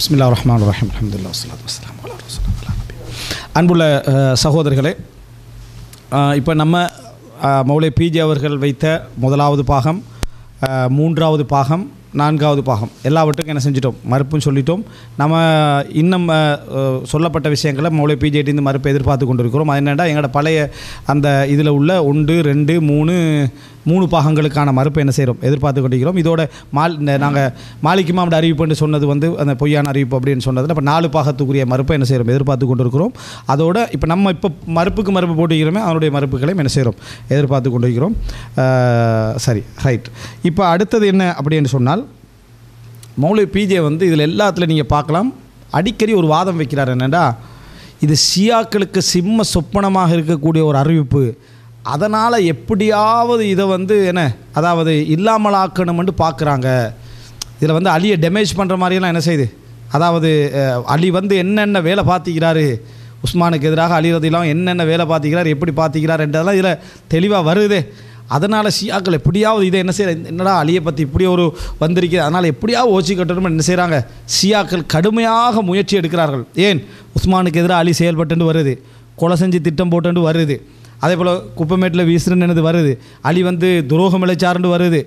பிஸ்மில்லாஹிர் ரஹ்மானிர் ரஹீம் அல்ஹம்துலில்லாஹி வஸ்ஸலாத்து வஸ்ஸலாமு அலா ரசூலில்லாஹ். அன்புள்ள சகோதரர்களே, இப்போ நம்ம மௌலை பிஜே அவர்கள் வைத்த முதலாவது பாகம், மூன்றாவது பாகம், நான்காவது பாகம் எல்லாவற்றுக்கும் என்ன செஞ்சிட்டோம், மறுப்புன்னு சொல்லிட்டோம். நம்ம இன்னும் சொல்லப்பட்ட விஷயங்களை மௌலை பிஜேட்டிருந்து மறுப்பு எதிர்பார்த்து கொண்டிருக்கிறோம். அது என்னென்னா, எங்களோட பழைய அந்த இதில் உள்ள 1, 2, 3 பாகங்களுக்கான மறுப்பை என்ன செய்கிறோம், எதிர்பார்த்து கொண்டிருக்கிறோம். இதோட நாங்கள் மாலிக் இமாம் அறிவிப்புன்னு சொன்னது அந்த பொய்யான அறிவிப்பு அப்படின்னு சொன்னதில் இப்போ 4 பாகத்துக்குரிய மறுப்பை என்ன செய்கிறோம், எதிர்பார்த்து கொண்டிருக்கிறோம். அதோட இப்போ நம்ம மறுப்புக்கு மறுப்பு போட்டுக்கிறோமே, அதனுடைய மறுப்புகளையும் என்ன செய்கிறோம், எதிர்பார்த்து கொண்டிருக்கிறோம். சரி, ரைட். இப்போ அடுத்தது என்ன அப்படின்னு சொன்னால், மௌலை பிஜே இதில் எல்லாத்துலையும் நீங்கள் பார்க்கலாம், அடிக்கடி ஒரு வாதம் வைக்கிறார். என்னென்னா, இது ஷியாக்களுக்கு சிம்ம சொப்பனமாக இருக்கக்கூடிய ஒரு அறிவிப்பு, அதனால் எப்படியாவது இதை என்ன, அதாவது இல்லாமலாக்கணும்னு பார்க்குறாங்க. இதில் அலியை டேமேஜ் பண்ணுற மாதிரியெல்லாம் என்ன செய்யுது, அதாவது அலி என்னென்ன வேலை பார்த்திக்கிறாரு, உஸ்மானுக்கு எதிராக அலி ரதியல்லாஹு என்னென்ன வேலை பார்த்திக்கிறார், எப்படி பார்த்திக்கிறார் என்றதெல்லாம் இதில் தெளிவாக வருது. அதனால் ஷியாக்கள் எப்படியாவது இதை என்ன செய்ய, என்னடா அலியை பற்றி இப்படி ஒரு வந்திருக்கிறது, அதனால் எப்படியாவது ஓச்சி கட்டணும்னு என்ன செய்கிறாங்க, ஷியாக்கள் கடுமையாக முயற்சி எடுக்கிறார்கள். ஏன், உஸ்மானுக்கு எதிராக அலி செயல்பட்டு வருது, கொலை செஞ்சு திட்டம் போட்டு வருது, அதே போல் குப்பமேட்டில் வீசுறன்னு வருது, அலி துரோகம் இழைச்சாருன்னு வருது,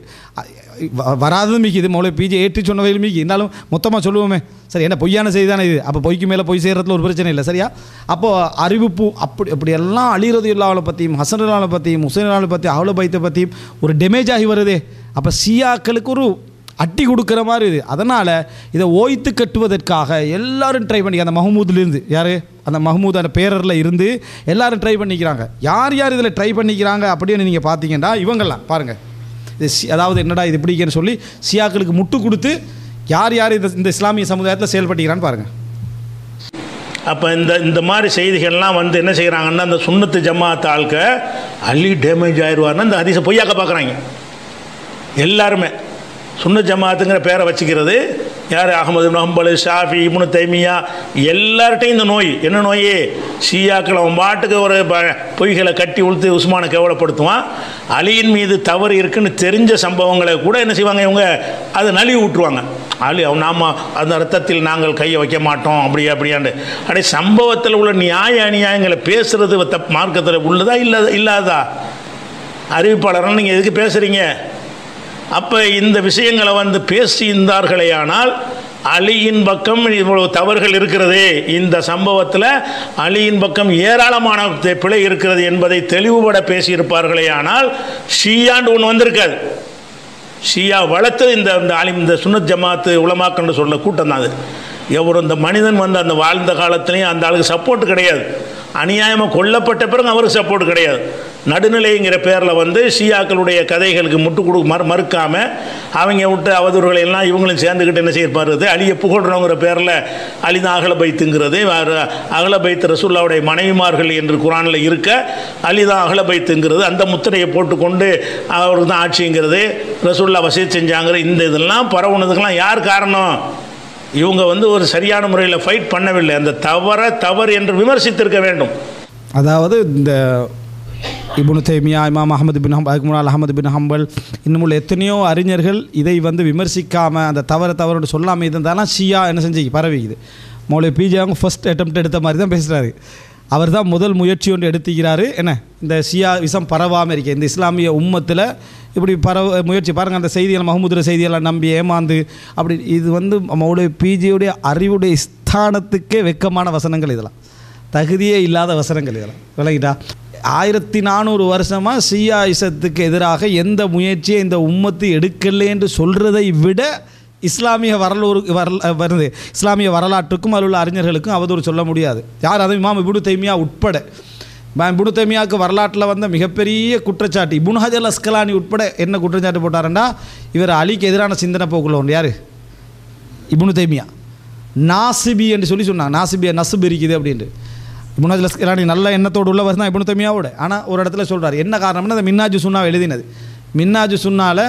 வராததும் மிக்கி. இது மௌலை பிஜே ஏற்றி சொன்னவையில் மிக்கி. இருந்தாலும் மொத்தமாக சொல்லுவோமே, சரி என்ன பொய்யான செய்தி தானே இது, அப்போ பொய்க்கு மேலே பொய் செய்கிறதுல ஒரு பிரச்சனை இல்லை, சரியா? அப்போது அறிவிப்பு அப்படி எல்லாம் அலி ரலியல்லாஹு பற்றியும், ஹசன் ரலியல்லாஹு பற்றியும், ஹுசைன் ரலியல்லாஹு பற்றியும், அஹ்லுல் பைத்தை பற்றியும் ஒரு டேமேஜ் ஆகி வருது. அப்போ ஷியாக்களுக்கு ஒரு அட்டி கொடுக்குற மாதிரி இது. அதனால் இதை ஓய்த்து கட்டுவதற்காக எல்லாரும் ட்ரை பண்ணி, அந்த மஹமூதுலேருந்து யார், அந்த மஹமூத் அந்த பேரரில் இருந்து எல்லாரும் ட்ரை பண்ணிக்கிறாங்க. யார் யார் இதில் ட்ரை பண்ணிக்கிறாங்க அப்படின்னு நீங்கள் பார்த்தீங்கன்னா, இவங்கெல்லாம் பாருங்கள், இது அதாவது என்னடா இது இப்படின்னு சொல்லி ஷியாக்களுக்கு முட்டு கொடுத்து யார் யார் இந்த இஸ்லாமிய சமுதாயத்தில் செயல்பட்டுக்கிறான்னு பாருங்கள். அப்போ இந்த மாதிரி செய்திகள்லாம் என்ன செய்கிறாங்கன்னா, அந்த சுன்னத்து ஜமாத் ஆளுக்க அலி டேமேஜ் ஆயிடுவார்னா இந்த ஹதீஸை பொய்யாக்க பார்க்குறாங்க. எல்லாருமே சுன்னத் ஜமாத்துங்கிற பேரை வச்சுக்கிறது யார், அஹ்மது இப்னு ஹம்பல், ஷாஃபி, இப்னு தைமியா, எல்லார்ட்டையும் இந்த நோய். என்ன நோய், ஷியாக்கள் அவன் பாட்டுக்கு ஒரு பொய்களை கட்டி உளுத்து உஸ்மானை கேவலப்படுத்துவான். அலியின் மீது தவறு இருக்குன்னு தெரிஞ்ச சம்பவங்களை கூட என்ன செய்வாங்க, இவங்க அதை நழுவி விட்டுருவாங்க. அலி நாம் அந்த ரத்தத்தில் நாங்கள் கையை வைக்க மாட்டோம் அப்படியாண்டு. அப்படியே சம்பவத்தில் உள்ள நியாய அநியாயங்களை பேசுறது மார்க்கத்தில் உள்ளதா இல்லாதா? அறிவிப்பாளர்கள் நீங்கள் எதுக்கு பேசுகிறீங்க? அப்போ இந்த விஷயங்களை பேசியிருந்தார்களே, ஆனால் அலியின் பக்கம் இவ்வளவு தவறுகள் இருக்கிறது, இந்த சம்பவத்தில் அலியின் பக்கம் ஏராளமான பிழை இருக்கிறது என்பதை தெளிவுபட பேசியிருப்பார்களே, ஆனால் ஷியாண்டு ஒன்று வந்திருக்காது. ஷியா வளர்த்தது இந்த சுன்னத் ஜமாத்து உலமாக்கன்னு சொல்ல கூட்டம் தான் அது. எவரும் இந்த மனிதன் அந்த வாழ்ந்த காலத்துலேயும் அந்த ஆளுக்கு சப்போர்ட் கிடையாது, அநியாயமாக கொல்லப்பட்ட பிறகு அவருக்கு சப்போர்ட் கிடையாது. நடுநிலைங்கிற பேரில் ஷியாக்களுடைய கதைகளுக்கு முட்டு மறுக்காமல் அவங்க விட்டு அவதூறுகளை எல்லாம் இவங்களும் சேர்ந்துக்கிட்டு என்ன செய்யப்பாருது, அலியை புகழ்றவங்கிற பேரில் அலி தான் அகல பைத்துங்கிறது, அகல பைத்து ரசூல்லாவுடைய மனைவிமார்கள் என்று குரானில் இருக்க அலி தான் அகல பைத்துங்கிறது, அந்த முத்திரையை போட்டுக்கொண்டு அவர் தான் ஆட்சிங்கிறது, ரசூல்லா வசதி செஞ்சாங்கிற இந்த இதெல்லாம் பரவுனதுக்கெல்லாம் யார் காரணம்? இவங்க ஒரு சரியான முறையில் ஃபைட் பண்ணவில்லை. அந்த தவறு என்று விமர்சித்திருக்க வேண்டும். அதாவது இந்த இப்னு தைமியா, இமாம் அஹ்மது பின் ஹம்பல், அதுக்கு முன்னால் அஹ்மது பின் ஹம்பல், இன்னும் உள்ள எத்தனையோ அறிஞர்கள் இதை விமர்சிக்காமல் அந்த தவறு சொல்லாமல் இருந்தாலும் ஷியா என்ன செஞ்சு பரவிக்குது. மௌலை பிஜே அவங்க ஃபர்ஸ்ட் அட்டெம்ப்ட் எடுத்த மாதிரி தான் பேசுகிறாரு. அவர் தான் முதல் முயற்சி ஒன்று எடுத்துக்கிறாரு. என்ன, இந்த ஷியா விஷம் பரவாமல் இருக்க இந்த இஸ்லாமிய உம்மத்தில் இப்படி முயற்சி பாருங்கள். அந்த செய்திகள் மஹமூதுர செய்தியெல்லாம் நம்பி ஏமாந்து அப்படி இது மௌலை பிஜேயுடைய அறிவுடைய ஸ்தானத்துக்கே வெக்கமான வசனங்கள், இதெல்லாம் தகுதியே இல்லாத வசனங்கள், இதெல்லாம் விளங்கிட்டா? 1400 வருஷமாக ஷியா இசத்துக்கு எதிராக எந்த முயற்சியை இந்த உம்மத்து எடுக்கலை என்று சொல்கிறதை விட இஸ்லாமிய வருது இஸ்லாமிய வரலாற்றுக்கும் அதில் உள்ள அறிஞர்களுக்கும் அவதூறு சொல்ல முடியாது. யார், அதுவும் இமாம் இப்னு தைமியா உட்பட. இப்னு தைமியாவுக்கு வரலாற்றில் மிகப்பெரிய குற்றச்சாட்டு, இப்னு ஹஜர் அஸ்கலானி உட்பட என்ன குற்றச்சாட்டு போட்டாருன்னா, இவர் அலிக்கு எதிரான சிந்தனை போக்குள்ள ஒன்று. யார், இப்னு தைமியா நாசிபி என்று சொன்னாங்க. நாசிபியா நசுபு இருக்குது அப்படின்ட்டு. இப்னு ஹஜர் அஸ்கலானி நல்ல எண்ணத்தோடு உள்ளவர் தான் இப்னு தைமியாவோட. ஆனால் ஒரு இடத்துல சொல்கிறார், என்ன காரணம்னா அந்த மின்னாஜு சுன்னா எழுதினது. மின்னாஜு சுன்னால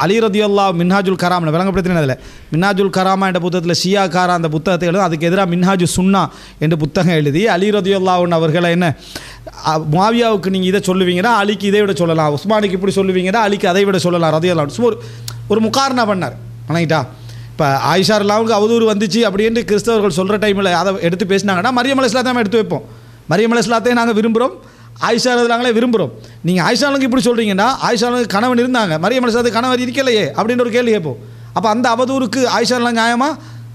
அலி ரலியல்லாஹு மின்ஹாஜுல் கராம்னு விளங்கப்படுத்தினதில்லை. மின்ஹாஜுல் கராமா என்ற புத்தகத்தில் ஷியா காரா அந்த புத்தகத்தை எழுதும், அதுக்கு எதிராக மின்ஹாஜு சுன்னா என்ற புத்தகம் எழுதி அலி ரலியல்லாஹு அவர்களை என்ன, முஆவியாவுக்கு நீங்கள் இதை சொல்லுவீங்கன்னா அலிக்கு இதை விட சொல்லலாம், உஸ்மானுக்கு இப்படி சொல்லுவீங்கன்னா அலிக்கு அதை விட சொல்லலாம் ரலியல்லாஹு ஒரு முகாரணா பண்ணார். வணங்கிட்டா இப்போ ஆயிஷா அல்லாவுக்கு அவதூறு வந்துச்சு அப்படின்னு கிறிஸ்தவர்கள் சொல்கிற டைமில் அதை எடுத்து பேசினாங்கன்னா மரியம் அலைஹிஸ்ஸலாம் எடுத்து வைப்போம். மரியம் அலைஹிஸ்ஸலாத்தையும் நாங்கள் விரும்புகிறோம், ஆயிஷா நாங்களே விரும்புகிறோம். நீங்கள் ஆயிஷாவுக்கு இப்படி சொல்கிறீங்கன்னா ஆயிஷாவுக்கு கணவன் இருந்தாங்க, மரியம் அலைஹிஸ்ஸலாத்துக்கு கணவர் இருக்கலையே அப்படின்னு ஒரு கேள்வி கேட்போம். அப்போ அந்த அவதூறுக்கு ஆயிஷாலாம் நியாயமா,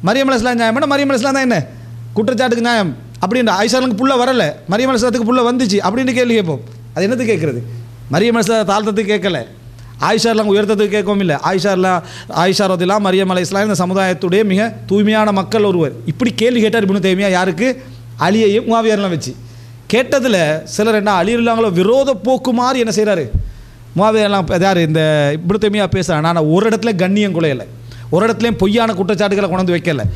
மரியம் அலைஹிஸ்ஸலாம் நியாயமா? மரியம் அலைஹிஸ்ஸலாம் தான் என்ன குற்றச்சாட்டுக்கு நியாயம் அப்படின்ற. ஆயிஷாவுக்கு புள்ள வரலை, மரியம் அலைஹிஸ்ஸலாத்துக்கு புள்ள வந்துச்சு அப்படின்னு கேள்வி கேட்போம். அது என்னது கேட்குறது? மரியம் அலைஹிஸ்ஸலாம் தாழ்த்தத்துக்கு கேட்கல, ஆயிஷாலாம் உயர்த்தத்துக்கு கேட்கவும் இல்லை. ஆயிஷா ரதியல்லாஹு மரியம் அலைஹிஸ்ஸலாம் இந்த சமுதாயத்துடைய மிக தூய்மையான மக்கள் ஒருவர். இப்படி கேள்வி கேட்டார் இப்னு தைமியா. யாருக்கு? அலியையும் முஆவியாரெலாம் வச்சு கேட்டதில் சிலர் என்ன அலி இல்லாங்களோ விரோத போக்கு மாதிரி என்ன செய்கிறாரு முஆவியாரெலாம் யார் இந்த இப்னு தைமியா பேசுகிறாங்க. நான் ஒரு இடத்துல கண்ணியம் குலையலை, ஒரு இடத்துலையும் பொய்யான குற்றச்சாட்டுகளை கொண்டு வைக்கலை,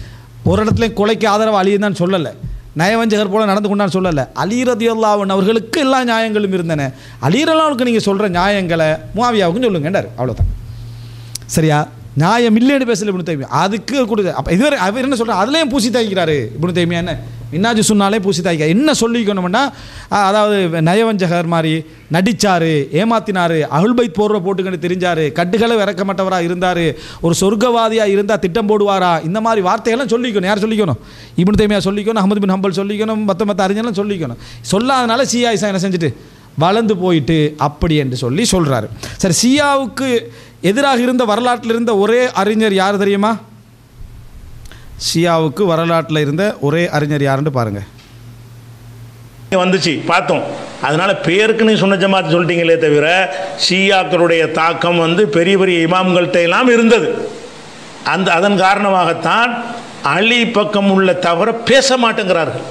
ஒரு இடத்துலையும் கொலைக்கு ஆதரவு அலியும் தான் சொல்லலை, நயவஞ்சகர் போல நடந்து கொண்டான்னு சொல்லலை. அலி ரலியல்லாஹு அன்ஹு அவர்களுக்கு எல்லா நியாயங்களும் இருந்தன. அலி ரலியல்லாஹுக்கு நீங்கள் சொல்கிற நியாயங்களை முஆவியாவுக்கும் சொல்லுங்கன்றார். அவ்வளோதான். சரியா? நியாயம் இல்லைன்னு பேசல இப்னு தைமியா. அதுக்கு கொடுக்க அப்போ இதுவரை அவர் என்ன சொல்கிறார்? அதுலேயும் பூசி தாய்க்கிறாரு இப்னு தைமியா. என்ன மின்னாஜு சொன்னாலே பூசி தாய்க்க என்ன சொல்லிக்கணும்னா, அதாவது நயவஞ்சகர் மாதிரி நடித்தார், ஏமாத்தினார், அஹ்லுல் போடுற போட்டுக்கன்னு தெரிஞ்சார், கட்டுகளை இறக்கமட்டவராக இருந்தார், ஒரு சொர்க்கவாதியாக இருந்தால் திட்டம் போடுவாரா, இந்த மாதிரி வார்த்தையெல்லாம் சொல்லிக்கணும். யார் சொல்லிக்கணும்? இப்னு தைமியா சொல்லிக்கணும், அஹ்மத் பின் ஹம்பல் சொல்லிக்கணும், மற்ற அறிஞர்களும் சொல்லிக்கணும். சொல்லாதனால ஷியா என்ன செஞ்சுட்டு வளர்ந்து போயிட்டு அப்படி என்று சொல்கிறாரு. சரி, ஷியாவுக்கு எதிராக இருந்த வரலாற்றில் இருந்த ஒரே அறிஞர் யார் தெரியுமா? ஷியாவுக்கு வரலாற்றில் இருந்த ஒரே அறிஞர் யாருன்னு பாருங்க. வந்துச்சு பார்த்தோம். அதனால பேருக்குன்னு சொன்ன ஜமாத் சொல்லிட்டீங்களே தவிர ஷியாக்களுடைய தாக்கம் பெரிய பெரிய இமாம்கள்கிட்ட எல்லாம் இருந்தது. அதன் காரணமாகத்தான் அலி பக்கம் உள்ள தவிர பேச மாட்டேங்கிறார்கள்.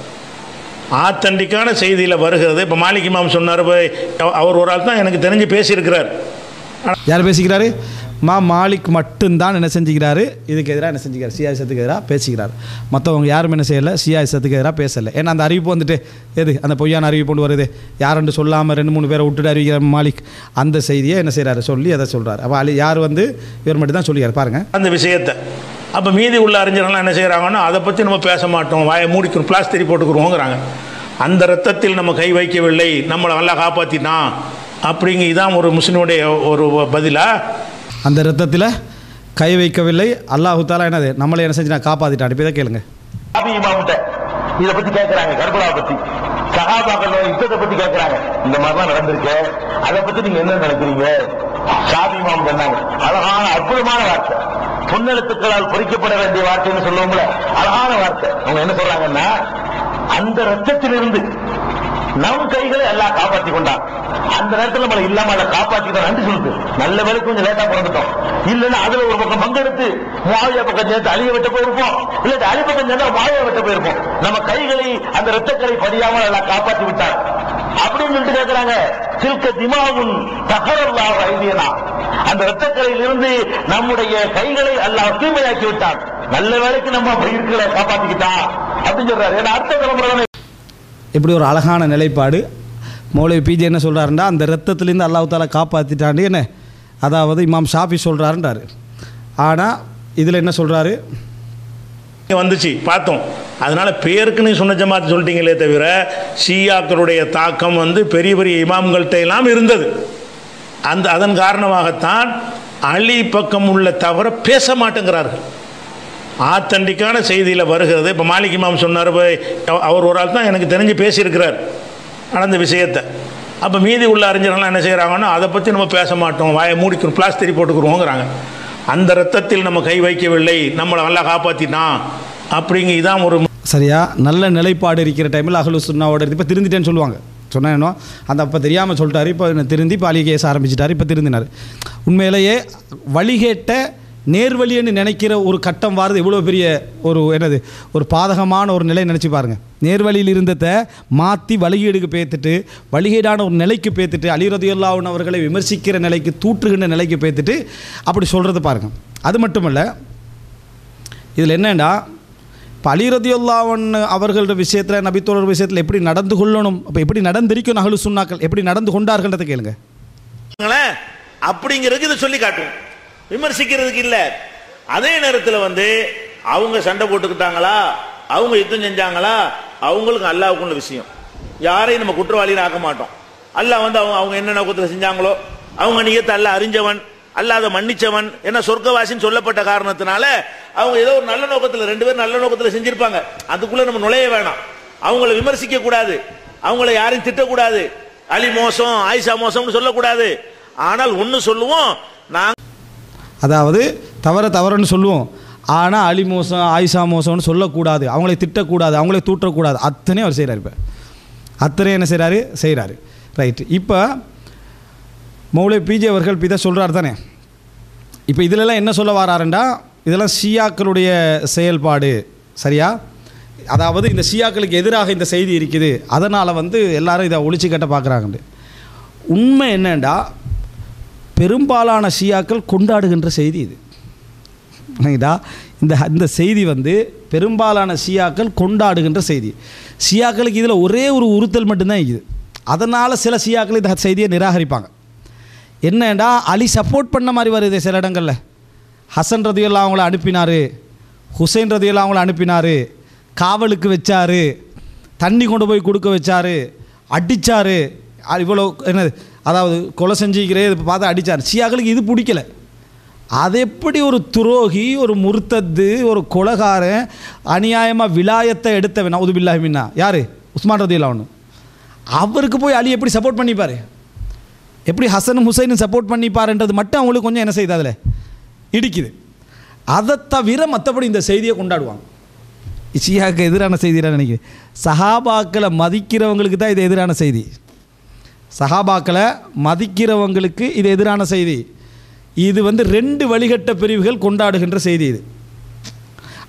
ஆத்தண்டிக்கான செய்தியில் வருகிறது. இப்போ மாலிக் இமாம் சொன்னார், அவர் ஒரு ஆள் தான் எனக்கு தெரிஞ்சு பேசியிருக்கிறார். யார் பேசிக்கிறாரு? மாலிக் மட்டும்தான் என்ன செஞ்சுக்கிறாரு, இதுக்கு எதிராக என்ன செஞ்சுக்கிறார், ஷியாயிசத்துக்கு எதிராக பேசிக்கிறார். மற்றவங்க யாரும் என்ன செய்யலை, ஷியாயிசத்துக்கு எதிராக பேசலை. ஏன்னா அந்த அறிவிப்பு எது அந்த பொய்யான அறிவிப்பு கொண்டு வருது, யாருன்னு சொல்லாமல் 2-3 பேரை விட்டுட்டு அறிவிக்கிற மாலிக் அந்த செய்தியை என்ன செய்கிறாரு சொல்லி அதை சொல்கிறார். அப்போ அலி யார் இவர் மட்டும் தான் சொல்லியார் பாருங்கள் அந்த விஷயத்தை. அப்போ மீதி உள்ள அறிஞர்கள்லாம் என்ன செய்கிறாங்கன்னா, அதை பற்றி நம்ம பேச மாட்டோம், வாயை மூடிக்கணும், பிளாஸ்டரி போட்டுக்குருவோங்கிறாங்க. அந்த ரத்தத்தில் நம்ம கை வைக்கவில்லை, நம்மளை நல்லா காப்பாற்றிட்டான் அப்படிங்க. இதான் ஒரு முஸ்லிமுடைய ஒரு பதிலா. அந்த ரத்தத்தில் கை வைக்கவில்லை, அல்லாஹு தாலா என்னது நம்மளை என்ன செஞ்சு நான் காப்பாற்றிட்டான். இப்போ இதை கேளுங்க. இதை பற்றி கேட்குறாங்க, கர்பலா பற்றி, சஹாபாக்கள் யுத்தத்தை பற்றி கேட்குறாங்க. இந்த மாதிரிலாம் நடந்திருக்கு, அதை பற்றி நீங்க என்ன நினைக்கிறீங்க? ஷாபி இமாம் சொன்னாங்க, அழகான அற்புதமான வார்த்தை, பொன்னெழுத்துக்களால் பொறிக்கப்பட வேண்டிய வார்த்தைன்னு சொல்லுவோம்ல, அழகான வார்த்தை. அவங்க என்ன சொல்றாங்கன்னா, அந்த ரத்தத்திலிருந்து நம் கைகளை எல்லாம் காப்பாற்றி கொண்டான். அந்த நேரத்தில் நம்மளை இல்லாம அதை காப்பாற்றிதான் நன்றி சொல்லுது. நல்ல வேலை கொஞ்சம் லேட்டா பிறந்துட்டோம், இல்லைன்னா அதுல ஒரு பக்கம் பங்கெடுத்து முஆவியா பக்கம் சேர்த்து அலியை வெட்ட போயிருப்போம், இல்ல அலி பக்கம் சேர்ந்தா முஆவியா வெட்ட போயிருப்போம். நம்ம கைகளை அந்த ரத்தக்கரை படியாமல் எல்லாம் காப்பாற்றி விட்டார் அப்படின்னு சொல்லிட்டு கேட்கிறாங்க. சில்க திமாவும் தகரல்லாஹு ஐதியனா, அந்த ரத்தக்கரையில் இருந்து நம்முடைய கைகளை அல்லாஹ் தூய்மையாக்கி விட்டான். நல்ல வேலைக்கு நம்ம பயிர்களை காப்பாற்றிக்கிட்டான் அப்படின்னு சொல்றாரு. ஏன்னா அடுத்த தலைமுறை இப்படி ஒரு அழகான நிலைப்பாடு. மௌலவி பிஜே என்ன சொல்கிறாருன்னா, அந்த ரத்தத்துலேருந்து அல்லாஹ் தாலா காப்பாற்றிட்டாண்டு என்ன, அதாவது இமாம் ஷாஃபி சொல்கிறாருன்றாரு. ஆனால் இதில் என்ன சொல்கிறாரு, வந்துச்சு பார்த்தோம். அதனால் பேருக்குன்னு சொன்ன ஜமாத் சொல்லிட்டீங்களே தவிர ஷியாக்களுடைய தாக்கம் பெரிய பெரிய இமாம்கள்கிட்ட எல்லாம் இருந்தது. அதன் காரணமாகத்தான் அலி பக்கம் உள்ள தவிர பேச மாட்டேங்கிறார்கள். ஆத்தண்டிக்கான செய்தியில் வருகிறது. இப்போ மாலிக் இமாம் சொன்னார், அவர் ஒரு ஆள் தான் எனக்கு தெரிஞ்சு பேசியிருக்கிறார் அந்த விஷயத்தை. அப்போ மீதி உள்ள அறிஞர்கள்லாம் என்ன செய்கிறாங்கன்னா, அதை பற்றி நம்ம பேச மாட்டோம், வாயை மூடிக்கணும், பிளாஸ்டரி போட்டுக்குருவோங்கிறாங்க. அந்த ரத்தத்தில் நம்ம கை வைக்கவில்லை, நம்மளை நல்லா காப்பாற்றிட்டான் அப்படிங்க. இதான் ஒரு சரியா நல்ல நிலைப்பாடு இருக்கிற டைமில் அஹ்லுஸ் சுன்னாவோட இப்போ திருந்திட்டேன்னு சொல்லுவாங்க. சொன்னேனோ அந்த அப்போ தெரியாமல் சொல்லிட்டாரு, இப்போ திருந்தி இப்போ அலி கேஸ் ஆரம்பிச்சிட்டாரு, இப்போ திருந்தினார். உண்மையிலேயே வழிகேட்ட நேர்வழின்னு நினைக்கிற ஒரு கட்டம் வாரது எவ்வளோ பெரிய ஒரு என்னது ஒரு பாதகமான ஒரு நிலை நினச்சி பாருங்கள். நேர்வழியில் இருந்ததை மாற்றி வழிகேடுக்கு பேத்துட்டு, வழிகேடான ஒரு நிலைக்கு பேத்துட்டு, அலி ரலியல்லாஹு அன்ஹு அவர்களை விமர்சிக்கிற நிலைக்கு, தூற்றுகின்ற நிலைக்கு பேத்துட்டு அப்படி சொல்கிறது பாருங்கள். அது மட்டுமல்ல, இதில் என்னென்னா, இப்போ அலி ரலியல்லாஹு அன்ஹு அவர்களோட விஷயத்தில், நபித்தோழர் விஷயத்தில் எப்படி நடந்து கொள்ளணும், அப்போ எப்படி நடந்திருக்கணும், அஹ்லுஸ் சுன்னாக்கள் எப்படி நடந்து கொண்டார்கள்ன்றதை கேளுங்க. அப்படிங்கிறதுக்கு இதை சொல்லி காட்டுவோம், விமர்சிக்கிறதுக்கு இல்லை. அதே நேரத்தில் அவங்க சண்டை போட்டுக்கிட்டாங்களா, அவங்க யுத்தம் செஞ்சாங்களா, அவங்களுக்கு அல்லாஹ்வுக்குள்ள விஷயம். யாரையும் நம்ம குற்றவாளின்னு ஆக்க மாட்டோம். அல்லாஹ் அவங்க என்ன நோக்கத்தில் செஞ்சாங்களோ அவங்க நியத்தை அல்லாஹ் அறிஞ்சவன். அல்லாத மன்னிச்சவன் என்ன சொர்க்கவாசின்னு சொல்லப்பட்ட காரணத்தினால அவங்க ஏதோ ஒரு நல்ல நோக்கத்தில், 2 பேரும் நல்ல நோக்கத்தில் செஞ்சிருப்பாங்க. அதுக்குள்ள நம்ம நுழைய வேணாம். அவங்கள விமர்சிக்க கூடாது, அவங்கள யாரையும் திட்டக்கூடாது, அலி மோசம் ஆயிஷா மோசம்னு சொல்லக்கூடாது. ஆனால் ஒன்று சொல்லுவோம், அதாவது தவறுன்னு சொல்லுவோம், ஆனால் அலி மோசம் ஆயிஷா மோசம்னு சொல்லக்கூடாது, அவங்களை திட்டக்கூடாது, அவங்களே தூற்றக்கூடாது. அத்தனையும் அவர் செய்கிறார். இப்போ அத்தனை என்ன செய்கிறாரு. ரைட்டு. இப்போ மௌலவி பிஜே அவர்கள் இதை சொல்கிறார் தானே. இப்போ இதிலெல்லாம் என்ன சொல்ல வராருண்டா, இதெல்லாம் ஷியாக்களுடைய செயல்பாடு, சரியா? அதாவது இந்த ஷியாக்களுக்கு எதிராக இந்த செய்தி இருக்குது, அதனால் எல்லாரும் இதை ஒழிச்சு கட்ட பார்க்குறாங்கண்டு. உண்மை என்னண்டா, பெரும்பாலான ஷியாக்கள் கொண்டாடுகின்ற செய்தி இது. இந்த செய்தி பெரும்பாலான ஷியாக்கள் கொண்டாடுகின்ற செய்தி. ஷியாக்களுக்கு இதில் ஒரே ஒரு உறுத்தல் மட்டும்தான் இருக்குது. அதனால் சில ஷியாக்கள் இந்த செய்தியை நிராகரிப்பாங்க. என்னண்டா, அலி சப்போர்ட் பண்ண மாதிரி வருது சில இடங்களில். ஹசன் ரதியெல்லாம் அவங்கள அனுப்பினார், ஹுசைன் ரதியெல்லாம் அவங்கள அனுப்பினார், காவலுக்கு வச்சார், தண்ணி கொண்டு போய் கொடுக்க வச்சார், அடித்தார், இவ்வளோ என்னது, அதாவது கொலை செஞ்சுக்கிறே இப்போ பார்த்து அடித்தார். ஷியாக்களுக்கு இது பிடிக்கல. அது எப்படி ஒரு துரோகி, ஒரு முர்த்தத்து, ஒரு கொலைகாரன், அநியாயமாக விலாயத்தை எடுத்தவன் நவுதுபில்லாஹி மின்னா யார், உஸ்மான் ரதியல்லாஹு அன்ஹு, அவருக்கு போய் அலி எப்படி சப்போர்ட் பண்ணிப்பார், எப்படி ஹசனும் ஹுசைனும் சப்போர்ட் பண்ணிப்பாருன்றது மட்டும் அவங்களுக்கு கொஞ்சம் என்ன செய்யுது, அதில் இடிக்குது. அதை தவிர மற்றபடி இந்த செய்தியை கொண்டாடுவாங்க. ஷியாவுக்கு எதிரான செய்தியாக நினைக்கிறேன். சஹாபாக்களை மதிக்கிறவங்களுக்கு தான் இது எதிரான செய்தி. சஹாபாக்களை மதிக்கிறவங்களுக்கு இது எதிரான செய்தி. இது 2 வழிகட்ட பிரிவுகள் கொண்டாடுகின்ற செய்தி இது.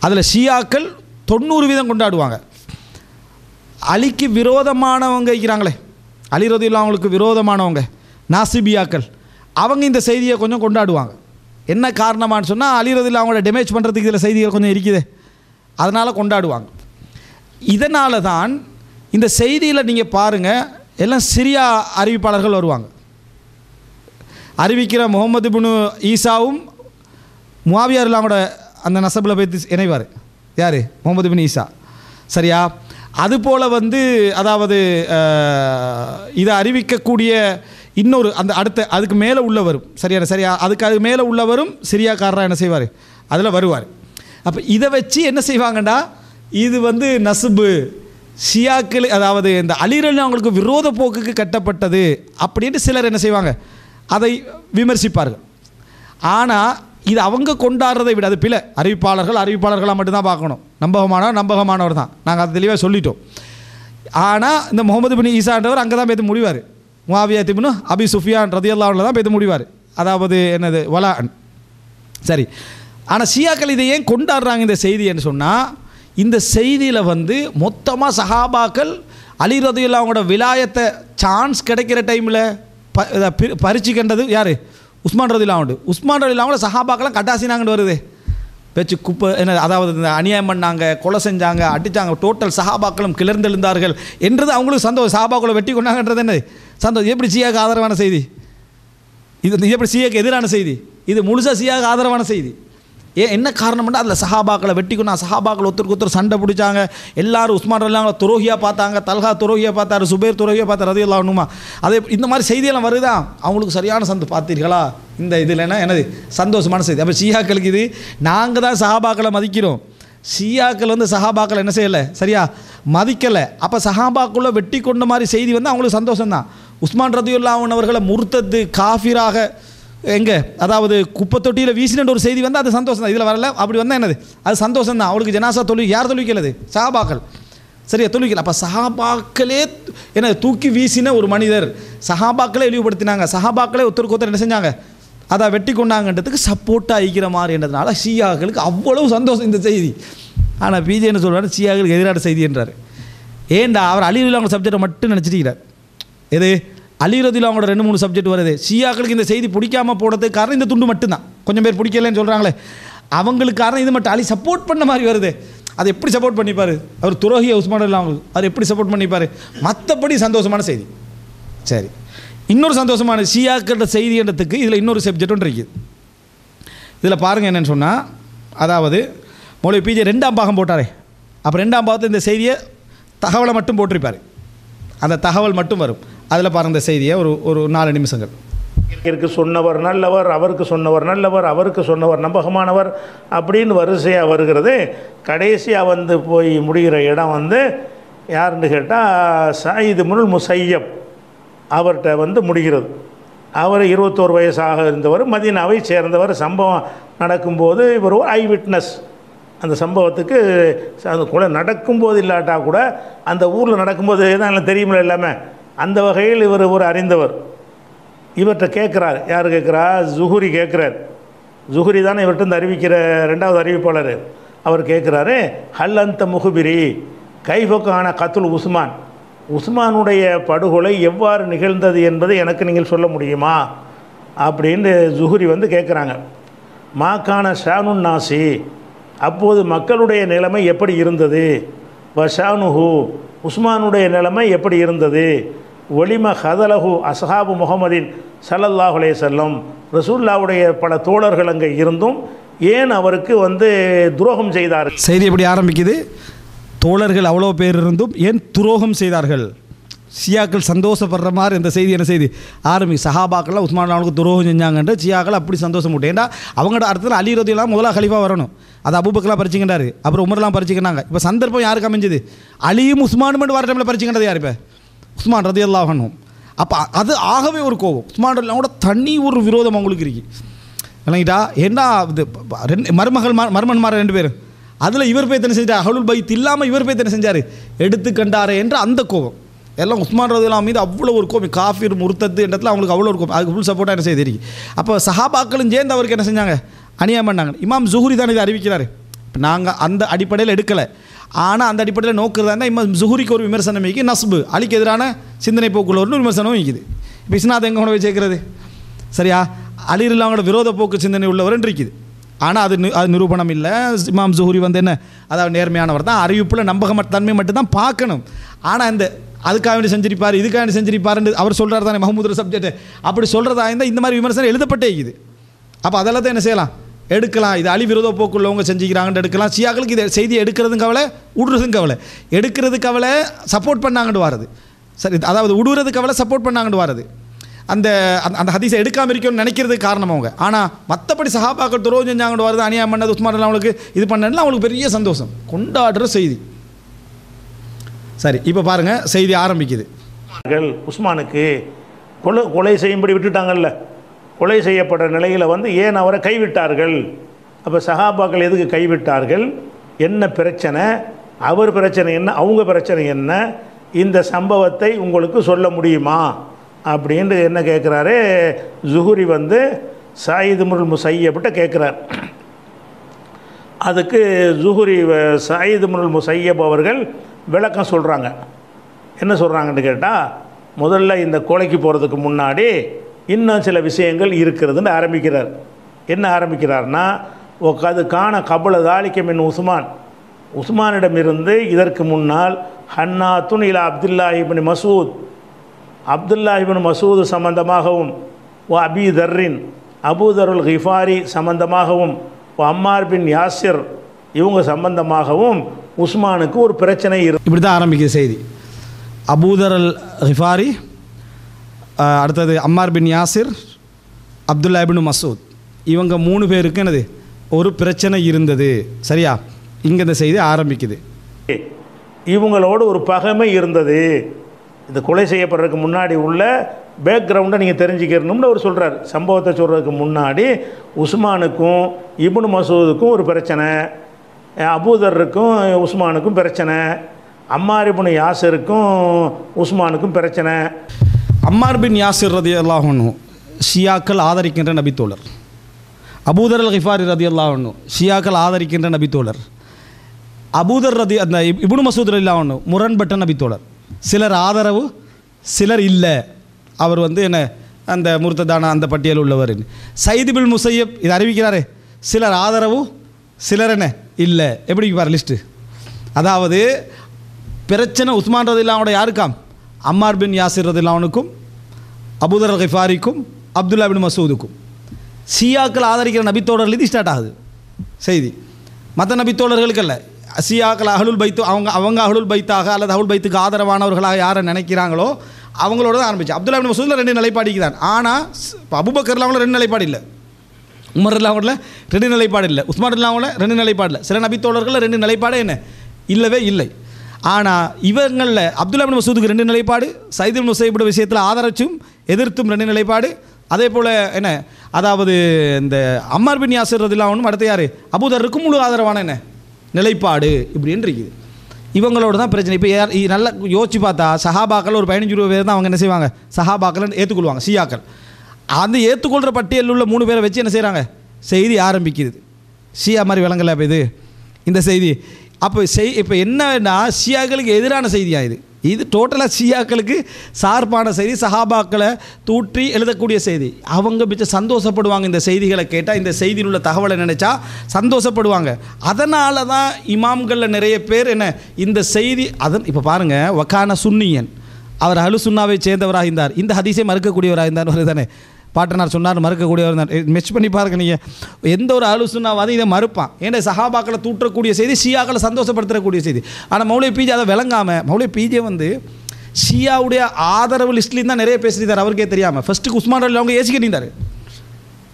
அதில் ஷியாக்கள் 90% கொண்டாடுவாங்க. அலிக்கு விரோதமானவங்க இருக்கிறாங்களே, அலி ரதியல்லாஹு அவங்களுக்கு விரோதமானவங்க நாசிபியாக்கள், அவங்க இந்த செய்தியை கொஞ்சம் கொண்டாடுவாங்க. என்ன காரணமானு சொன்னால், அலி ரதியல்லாஹு அவங்கள டேமேஜ் பண்ணுறதுக்கு இதில் செய்திகள் கொஞ்சம் இருக்குது, அதனால் கொண்டாடுவாங்க. இதனால தான் இந்த செய்தியில் நீங்கள் பாருங்கள், எல்லாம் சிரியா அறிவிப்பாளர்கள் வருவாங்க. அறிவிக்கிற முகமது இப்னு ஈசாவும் முஆவியா ரலியல்லாஹு அந்த நசபில் போய் இணைவார். யார்? முகமது இப்னு ஈசா, சரியா? அதுபோல் அதாவது இதை அறிவிக்கக்கூடிய இன்னொரு அந்த அதுக்கு மேலே உள்ளவரும், சரியா அதுக்கு மேலே உள்ளவரும் சிரியாக்காரராக என்ன செய்வார், அதில் வருவார். அப்போ இதை வச்சு என்ன செய்வாங்கண்டா, இது நசுபு ஷியாக்கள், அதாவது இந்த அலி ரலியல்லாஹு அவங்களுக்கு விரோத போக்குக்கு கட்டப்பட்டது அப்படின்ட்டு சிலர் என்ன செய்வாங்க, அதை விமர்சிப்பார்கள். ஆனால் இது அவங்க கொண்டாடுறதை விட அது பிழை. அறிவிப்பாளர்களாக மட்டும்தான் பார்க்கணும். நம்பகமானவர் தான், நாங்கள் அதை தெளிவாக சொல்லிட்டோம். ஆனால் இந்த முகமது இப்னு ஈசான்றவர் அங்கே தான் பேத்து முடிவார். முஆவியா இப்னு அபி சுஃபியான் ரதியல்லாஹு அன்ஹு தான் பேத்து முடிவார். அதாவது என்னது வலான், சரி. ஆனால் ஷியாக்கள் இதை ஏன் கொண்டாடுறாங்க இந்த செய்தின்னு சொன்னால், இந்த செய்தியில் மொத்தமாக சஹாபாக்கள் அலி ரதியல்லாஹு அவங்களோட விலாயத்தை சான்ஸ் கிடைக்கிற டைமில் பறிச்சுக்கின்றது யார்? உஸ்மான் ரதியல்லாஹு அன்ஹு. உஸ்மான் ரதியல்லாஹு அன்ஹு சஹாபாக்கெல்லாம் கட்டாசினாங்கன்னு வருது, பேச்சு குப்பை என்ன, அதாவது இந்த அநியாயம் பண்ணாங்க, கொலை செஞ்சாங்க, அடித்தாங்க, டோட்டல் சஹாபாக்களும் கிளர்ந்தெழுந்தார்கள் என்றது அவங்களுக்கு சந்தோஷம். சஹாபாக்களை வெட்டி கொண்டாங்கன்றது என்ன சந்தோஷம். எப்படி ஷியாவுக்கு ஆதரவான செய்தி இது? எப்படி ஷியாவுக்கு எதிரான செய்தி இது? முழுசாக ஷியாவுக்கு ஆதரவான செய்தி. என்ன காரணம்னா, அதில் சஹாபாக்களை வெட்டிக்கொண்டா, சஹாபாக்கள் ஒருத்தருக்கு சண்டை பிடிச்சாங்க. எல்லாரும் உஸ்மான் ரலியல்லாஹு துரோகியாக பார்த்தாங்க, தல்ஹா துரோகியாக பார்த்தாரு, சுபைர் துரோகியாக பார்த்தார் ரலியல்லாஹு அன்ஹுமா. அதே இந்த மாதிரி செய்தியெல்லாம் வருதா, அவங்களுக்கு சரியான பார்த்தீர்களா இந்த இதில் என்னது சந்தோஷமான செய்தி. அப்போ ஷியாக்களுக்கு இது, நாங்கள் தான் சஹாபாக்களை மதிக்கிறோம், ஷியாக்கள் சஹாபாக்கள் என்ன செய்யலை, சரியா மதிக்கலை. அப்போ சஹாபாக்குள்ளே வெட்டி கொண்ட மாதிரி செய்தி அவங்களுக்கு சந்தோஷம்தான். உஸ்மான் ரலியல்லாஹு அன்ஹு அவர்களை முர்த்தத்து காஃபிராக எங்கே, அதாவது குப்பை தொட்டியில் வீசின ஒரு செய்தி அது சந்தோஷம் தான். இதில் வரல, அப்படி என்னது அது சந்தோஷம் தான். அவளுக்கு ஜனாசா யார் தொழுவிக்கிறது? சஹாபாக்கள், சரியா தொழுவிக்கல. அப்போ சஹாபாக்களே என்ன தூக்கி வீசின ஒரு மனிதர், சஹாபாக்களே இழிவுபடுத்தினாங்க, சஹாபாக்களே ஒருத்தருக்கு என்ன செஞ்சாங்க, அதை வெட்டி கொண்டாங்கன்றதுக்கு சப்போர்ட்டாக ஆகிக்கிற மாதிரி என்றதுனால ஷியாக்களுக்கு அவ்வளவு சந்தோஷம் இந்த செய்தி. ஆனால் பிஜே என்ன சொல்கிறாரு, ஷியாக்களுக்கு எதிரான செய்தி என்றார். ஏண்டா அவர் அலி ரலியல்லாஹு அவங்க சப்ஜெக்டை மட்டும் நினச்சிட்டிக்கிறார். எது அலி ரலியல்லாஹு அவங்களோட 2-3 சப்ஜெக்ட் வருது. ஷியாக்களுக்கு இந்த செய்தி பிடிக்காமல் போடுறதுக்கு காரணம் இந்த துண்டு மட்டும்தான். கொஞ்சம் பேர் பிடிக்கலன்னு சொல்கிறாங்களே, அவங்களுக்கு காரணம் இது மட்டும். அலி சப்போர்ட் பண்ண மாதிரி வருது. அதை எப்படி சப்போர்ட் பண்ணிப்பார் அவர்? துரோகிய உஸ்மான் ரலியல்லாஹு அன்ஹு அவர் எப்படி சப்போர்ட் பண்ணிப்பார்? மற்றபடி சந்தோஷமான செய்தி. சரி, இன்னொரு சந்தோஷமான ஷியாக்களோட செய்தின்றதுக்கு இதில் இன்னொரு சப்ஜெக்ட் ஒன்று இருக்குது. இதில் பாருங்கள் என்னென்னு சொன்னால், அதாவது மௌலவி பிஜே 2ஆம் பாகம் போட்டாரே, அப்போ 2ஆம் பாகத்தில் இந்த செய்தியை தகவலை மட்டும் போட்டிருப்பார். அந்த தகவல் மட்டும் வரும். அதில் பாருங்கள் இந்த செய்தியை ஒரு 4 நிமிஷங்கள். இதற்கு சொன்னவர் நல்லவர், அவருக்கு சொன்னவர் நல்லவர், அவருக்கு சொன்னவர் நம்பகமானவர் அப்படின்னு வரிசையாக வருகிறது. கடைசியாக வந்து போய் முடிகிற இடம் வந்து யாருன்னு கேட்டால் சயீத் இப்னுல் முஸையப் அவர்கிட்ட வந்து முடிகிறது. அவர் 21 வயசாக இருந்தவர், மதீனாவை சேர்ந்தவர். சம்பவம் நடக்கும்போது இவர் ஒரு ஐ விட்னஸ். அந்த சம்பவத்துக்கு அந்த கொலை நடக்கும்போது இல்லாட்டா கூட அந்த ஊரில் நடக்கும்போது தான் எல்லாம் தெரியுமில்ல எல்லாமே. அந்த வகையில் இவர் ஒரு அறிந்தவர். இவர்கிட்ட கேட்குறார். யார் கேட்குறா? ஜுஹுரி கேட்குறார். ஜுஹுரி தானே இவர்கிட்ட இந்த அறிவிக்கிற 2வது அறிவிப்பாளர். அவர் கேட்குறாரு, ஹல் அந்த முகுபிரி கைஃபக்கான கத்துல் உஸ்மான், உஸ்மானுடைய படுகொலை எவ்வாறு நிகழ்ந்தது என்பதை எனக்கு நீங்கள் சொல்ல முடியுமா அப்படின்னு ஜுஹுரி வந்து கேட்குறாங்க. மாக்கான ஷானுன் நாசி, அப்போது மக்களுடைய நிலைமை எப்படி இருந்தது, வஷானுஹு உஸ்மானுடைய நிலைமை எப்படி இருந்தது, ஒலிம ஹதலஹு அஸ்ஹாபு முஹம்மதின் ஸல்லல்லாஹு அலைஹி வஸல்லம், ரசூலுல்லாஹ்வுடைய பல தோழர்கள் அங்கே இருந்தும் ஏன் அவருக்கு வந்து துரோகம் செய்தார்கள். செய்தி எப்படி ஆரம்பிக்குது? தோழர்கள் அவ்வளோ பேர் இருந்தும் ஏன் துரோகம் செய்தார்கள். ஷியாக்கள் சந்தோஷப்படுற மாதிரி இந்த செய்தி என்ன செய்தி சஹாபாக்கள்லாம் உஸ்மான் அவனுக்கு துரோகம் செஞ்சாங்கன்ற ஷியாக்கள் அப்படி சந்தோஷம் போட்டு. ஏன்டா அவங்களோட அடுத்தது அலி ரலியல்லாஹு முதல்ல ஹலீஃபா வரணும், அது அபூபக்கர்லாம் பறிச்சுக்கிட்டாரு, அப்புறம் உமர்லாம் பறிச்சுக்கினாங்க. இப்போ சந்தர்ப்பம் யாருக்கு அமைஞ்சது? அலியும் உஸ்மானும் மட்டும் வர டைமில் பறிச்சுக்கிட்டது யார்? இப்போ உஸ்மான் ரலியல்லாஹு அன்ஹு. அப்போ அது ஆகவே ஒரு கோபம். உஸ்மான் ரலியல்லாஹு தனி ஒரு விரோதம் அவங்களுக்கு இருக்கு இல்லைங்கிட்டா. ஏன்னா இது மருமன்மார் 2 பேர், அதில் இவர் போய் என்ன செஞ்சார்? அஹ்லுல் பைத் இல்லாமல் இவர் போய் என்ன செஞ்சார்? எடுத்து கண்டாரே என்ற அந்த கோபம் எல்லாம் உஸ்மான் ரலியல்லாஹு மீது அவ்வளோ ஒரு கோபம். காஃபிர் முர்த்தத்து என்றதுல அவங்களுக்கு அவ்வளோ ஒரு கோபம். அதுக்கு ஃபுல் சப்போர்ட்டாக என்ன செய்ய தெரியும். அப்போ சஹாபாக்களும் சேர்ந்து அவருக்கு என்ன செஞ்சாங்க? அநியாயம் பண்ணாங்க. இமாம் ஜுஹுரி தான் இதை அறிவிக்கிறார். இப்போ நாங்கள் அந்த அடிப்படையில் எடுக்கலை, ஆனால் அந்த அடிப்படையில் நோக்குறதா இருந்தால் இமாம் ஜுஹுரிக்கு ஒரு விமர்சனம் வைக்கி, நஸ்பு அலிக்கு எதிரான சிந்தனை போக்குள்ள ஒரு விமர்சனம் வைக்குது. இப்போ இஸ்னாத் எங்கே கொண்டு போய் சேர்க்கிறது? சரியா? அலி ரலியல்லாஹுவோட விரோத போக்கு சிந்தனை உள்ளவர்னு இருக்குது, ஆனால் அது நிரூபணம் இல்லை. இமாம் ஜுஹுரி வந்து என்ன, அதாவது நேர்மையானவர் தான், அறிவிப்பில் நம்பகத்தன்மை மட்டும்தான் பார்க்கணும். ஆனால் இந்த அதுக்காக வேண்டி செஞ்சிருப்பார், இதுக்காக வேண்டி செஞ்சிருப்பாருன்னு அவர் சொல்கிறார் தானே மஹமூது சப்ஜெக்ட். அப்படி சொல்கிறதா இருந்தால் இந்த மாதிரி விமர்சனம் எழுதப்பட்டே இருக்குது. அப்போ அதெல்லாம் தான் என்ன செய்யலாம், எடுக்கலாம். இது அலி விரோத போக்குள்ளவங்க செஞ்சுக்கிறாங்கன்னு எடுக்கலாம். ஷியாக்களுக்கு இதை செய்தி எடுக்கிறதும் கவலை, விடுறதும் கவலை. எடுக்கிறது கவலை, சப்போர்ட் பண்ணாங்கன்னு வாரது. சரி, அதாவது விடுறது கவலை, சப்போர்ட் பண்ணாங்கன்னு வாரது. அந்த அந்த ஹதீஸை எடுக்காமல் இருக்கணும்னு நினைக்கிறதுக்கு காரணம் அவங்க. ஆனால் மற்றபடி சஹாபாக்கள் துரோகம் செஞ்சாங்கன்னு வருது, அநியாயம் பண்ணது உஸ்மான் அவங்களுக்கு இது பண்ணல, அவங்களுக்கு பெரிய சந்தோஷம், கொண்டாடுற செய்தி. சரி, இப்போ பாருங்கள் செய்தி ஆரம்பிக்குது. உஸ்மானுக்கு கொலை செய்யும்படி விட்டுட்டாங்கல்ல, கொலை செய்யப்பட்ட நிலையில் வந்து ஏன் அவரை கைவிட்டார்கள்? அப்போ சஹாபாக்கள் எதுக்கு கைவிட்டார்கள், என்ன பிரச்சனை, அவர் பிரச்சனை என்ன, அவங்க பிரச்சனை என்ன, இந்த சம்பவத்தை உங்களுக்கு சொல்ல முடியுமா அப்படின்னு என்ன கேட்குறாரு ஜுஹுரி வந்து சயீத் இப்னுல் முஸையப்ட்ட கேட்குறார். அதுக்கு ஜுஹுரி சயீத் இப்னுல் முஸையப் அவர்கள் விளக்கம் சொல்கிறாங்க. என்ன சொல்கிறாங்கன்னு கேட்டால், முதல்ல இந்த கொலைக்கு போகிறதுக்கு முன்னாடி இன்னும் சில விஷயங்கள் இருக்கிறதுன்னு ஆரம்பிக்கிறார். என்ன ஆரம்பிக்கிறார்னா, அது காண கபல தாலிக்க மின் உஸ்மான், உஸ்மானிடமிருந்து இதற்கு முன்னால் ஹன்னாத்துன் இலா அப்துல்லாஹ் இப்னு மசூத், அப்துல்லாஹ் இப்னு மசூத் சம்பந்தமாகவும், அபி தர்ரின் அபூதருல் கிஃபாரி சம்பந்தமாகவும், அம்மார் பின் யாசிர் இவங்க சம்பந்தமாகவும் உஸ்மானுக்கு ஒரு பிரச்சனை இருக்கு. இப்படி தான் ஆரம்பிக்குது செய்தி. அபூதர் அல் கிஃபாரி, அடுத்தது அம்மார் பின் யாசிர், அப்துல்லா இப்னு மசூத், இவங்க 3 பேருக்கு என்னது ஒரு பிரச்சனை இருந்தது. சரியா? இங்கே இந்த செய்தி ஆரம்பிக்குது. இவங்களோடு ஒரு பகைமை இருந்தது. இந்த கொலை செய்யப்படுறதுக்கு முன்னாடி உள்ள பேக்ரவுண்டை நீங்கள் தெரிஞ்சுக்கணும்னு அவர் சொல்கிறார். சம்பவத்தை சொல்கிறதுக்கு முன்னாடி உஸ்மானுக்கும் இப்னு மசூதுக்கும் ஒரு பிரச்சனை, அபூதருக்கும் உஸ்மானுக்கும் பிரச்சனை, அம்மார் இப்னு யாசிருக்கும் உஸ்மானுக்கும் பிரச்சனை. அம்மார் பின் யாசிர் ரலியல்லாஹு அன்ஹு ஷியாக்கள் ஆதரிக்கின்ற நபித்தோழர். அபூதர் அல் கிஃபாரி ரலியல்லாஹு அன்ஹு ஷியாக்கள் ஆதரிக்கின்ற நபித்தோழர். அபூதர் அந்த இப்னு மசூத் ரலியல்லாஹு அன்ஹு முரண்பட்ட நபித்தோழர். சிலர் ஆதரவு, சிலர் இல்லை, அவர் வந்து என்ன அந்த முர்த்ததான அந்த பட்டியல் உள்ளவர். சயீத் இப்னுல் முஸையப் இது அறிவிக்கிறாரே, சிலர் ஆதரவு, சிலர் என்ன இல்லை. எப்படி பாரு லிஸ்ட்டு. அதாவது பிரச்சனை உஸ்மான் ரலியல்லாஹு அன்ஹு யாருக்காம்? அம்மார் பின் யாசிர் ரலியல்லாஹு அன்ஹுக்கும், அபூதர் அல் கிஃபாரிக்கும், அப்துல்லா பின் மசூதுக்கும். ஷியாக்கள் ஆதரிக்கிற நபித்தோழர்கள் இது ஸ்டார்ட் ஆகுது செய்தி. மற்ற நபித்தோழர்களுக்கு அல்ல, ஷியாக்கள் அஹ்லுல் பைத்து அவங்க அஹ்லுல் பைத்தாக அல்லது அஹ்லுல் பைத்துக்கு ஆதரவானவர்களாக யாரை நினைக்கிறாங்களோ அவங்களோட தான் ஆரம்பிச்சு. அப்துல்லா இப்னு மஸ்ஊத்ல 2 நிலைப்பாடிக்கு தான். ஆனால் அபூபக்கர்ல அவங்கள 2 நிலைப்பாடு இல்லை, உமர் ரலியல்லாஹு 2 நிலைப்பாடு இல்லை, உஸ்மான் ரலியல்லாஹு 2 நிலைப்பாடு இல்லை, சில நபித்தோழர்கள் 2 நிலைப்பாடு என்ன இல்லவே இல்லை. ஆனால் இவங்களில் அப்துல்லா இப்னு மஸ்ஊதுக்கு 2 நிலைப்பாடு, சயீத் இப்னு முஸையிப் விஷயத்தில் ஆதரச்சும் எதிர்த்தும் 2 நிலைப்பாடு. அதே போல் என்ன அதாவது இந்த அம்மார் பின் யாசிர் ரலியல்லாஹு அன்ஹு அடுத்து யார் அபூதருக்கு முழு ஆதரவான என்ன நிலைப்பாடு இப்படின்னு இருக்குது. இவங்களோட தான் பிரச்சனை. இப்போ நல்லா யோசிச்சு பார்த்தா சஹாபாக்கள் ஒரு 15-20 பேர் தான் அவங்க என்ன செய்வாங்க, சஹாபாக்கள் ஏற்றுக்கொள்வாங்க, ஷியாக்கள். அந்த ஏற்றுக்கொள்கிற பட்டியலில் உள்ள 3 பேரை வச்சு என்ன செய்கிறாங்க, செய்தி ஆரம்பிக்கிறது. ஷியா மாதிரி விளங்கலை இப்போ இது இந்த செய்தி. அப்போ இப்போ என்னன்னா ஷியாக்களுக்கு எதிரான செய்தியாக இது டோட்டலாக ஷியாக்களுக்கு சார்பான செய்தி, சஹாபாக்களை தூற்றி எழுதக்கூடிய செய்தி. அவங்க மிச்ச சந்தோஷப்படுவாங்க இந்த செய்திகளை கேட்டால், இந்த செய்தியில் உள்ள தகவலை நினச்சா சந்தோஷப்படுவாங்க. அதனால தான் இமாம்களில் நிறைய பேர் என்ன இந்த செய்தி இப்போ பாருங்கள், வக்கான சுன்னியன், அவர் அஹ்லு சுன்னாவை சேர்ந்தவராக இருந்தார், இந்த ஹதீஸை மறுக்கக்கூடியவராக இருந்தார் தானே, பாட்டனார் சொன்னார் மறுக்கக்கூடியவர் தான். மெச் பண்ணி பாருங்க, நீங்கள் எந்த ஒரு அஹ்லு சுன்னாவாதி இதை மறுப்பான். ஏன்னா சஹாபாக்களை தூற்றக்கூடிய செய்தி, ஷியாக்களை சந்தோஷப்படுத்தக்கூடிய செய்தி. ஆனால் மௌலவி பிஜே அதை விளங்காமல், மௌலவி பிஜே ஷியாவுடைய ஆதரவு லிஸ்ட்லேயும் தான் நிறைய பேசிட்டார், அவருக்கே தெரியாமல். ஃபஸ்ட்டுக்கு உஸ்மான் ரலியல்லாஹு அவங்க ஏசிக்கிட்டார்.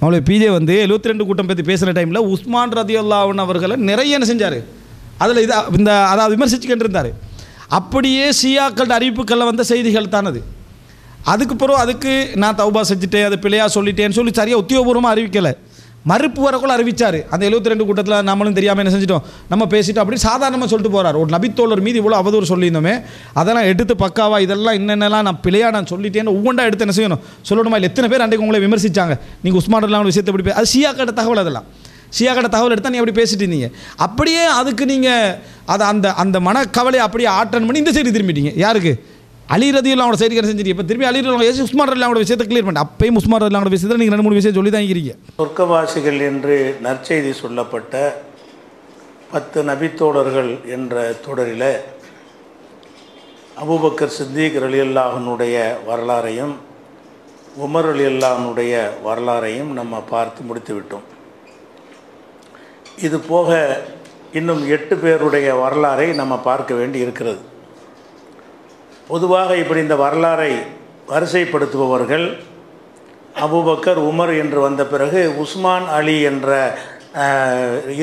மௌலவி பிஜே 72 கூட்டம் பற்றி பேசுகிற டைமில் உஸ்மான் ரலியல்லாஹு அன்ஹு அவர்களை நிறைய என்ன செஞ்சார், அதில் இந்த அதாவது விமர்சிச்சுக்கிட்டு இருந்தார். அப்படியே ஷியாக்களோட அறிவிப்புகளில் வந்த செய்திகள் தானது. அதுக்கு பிறகு அதுக்கு நான் தௌபா செஞ்சுட்டேன், அது பிள்ளையாக சொல்லிட்டேன்னு சொல்லி சரியாக உத்தியோகபூர்வமாக அறிவிக்கலை, மறுப்பு வரக்குள்ள அறிவிச்சார். அந்த 72 கூட்டத்தில் நம்மளும் தெரியாமல் என்ன செஞ்சிட்டோம், நம்ம பேசிட்டோம் அப்படி சாதாரணமாக சொல்லிட்டு போகிறார். ஒரு நபித்தோழர் மீது இவ்வளோ அவதூறு சொல்லியிருந்தோமே, அதெல்லாம் எடுத்து பக்காவா இதெல்லாம் என்னென்னலாம் நான் பிள்ளையாக நான் சொல்லிட்டேன்னு ஒவ்வொன்றா எடுத்து என்ன செய்யணும் சொல்லணுமா இல்லை. எத்தனை பேர் அன்றைக்கு உங்களை விமர்சித்தாங்க, நீங்கள் உஸ்மான் ரலியல்லாஹு விஷயத்தை எப்படி அது ஷியாக்கட்ட தகவல், அதெல்லாம் ஷியாக்கட்ட தகவல் எடுத்தால் நீ எப்படி பேசிட்டு இருந்தீங்க, அப்படியே அதுக்கு நீங்கள் அதை அந்த அந்த மனக்கவலை அப்படியே ஆட்டன் பண்ணி இந்த சைடு திரும்பிட்டீங்க. யாருக்கு, அலி ரலியல்லாஹு அன்ஹு சைடு செஞ்சுட்டு இப்போ திரும்பி அலி ரலியல்லாஹு உஸ்மான் ரலியல்லாஹு அன்ஹு விஷயத்தை கிளியர் பண்ணி அப்பயும் உஸ்மான் ரலியல்லாஹு அன்ஹு விஷயத்தில் நீங்கள் 2-3 விஷயம் சொல்லி தான் இருக்கிறீங்க. சொர்க்கவாசிகள் என்று நற்செய்தி சொல்லப்பட்ட 10 நபித்தோழர்கள் என்ற தொடரில் அபூபக்கர் சித்திக் ரலியல்லாஹு அன்ஹுடைய வரலாறையும் உமர் ரலியல்லாஹு அன்ஹுடைய வரலாறையும் நம்ம பார்த்து முடித்து விட்டோம். இது போக இன்னும் 8 பேருடைய வரலாறை நம்ம பார்க்க வேண்டி இருக்கிறது. பொதுவாக இப்படி இந்த வரலாறை வரிசைப்படுத்துபவர்கள் அபூபக்கர் உமர் என்று வந்த பிறகு உஸ்மான் அலி என்ற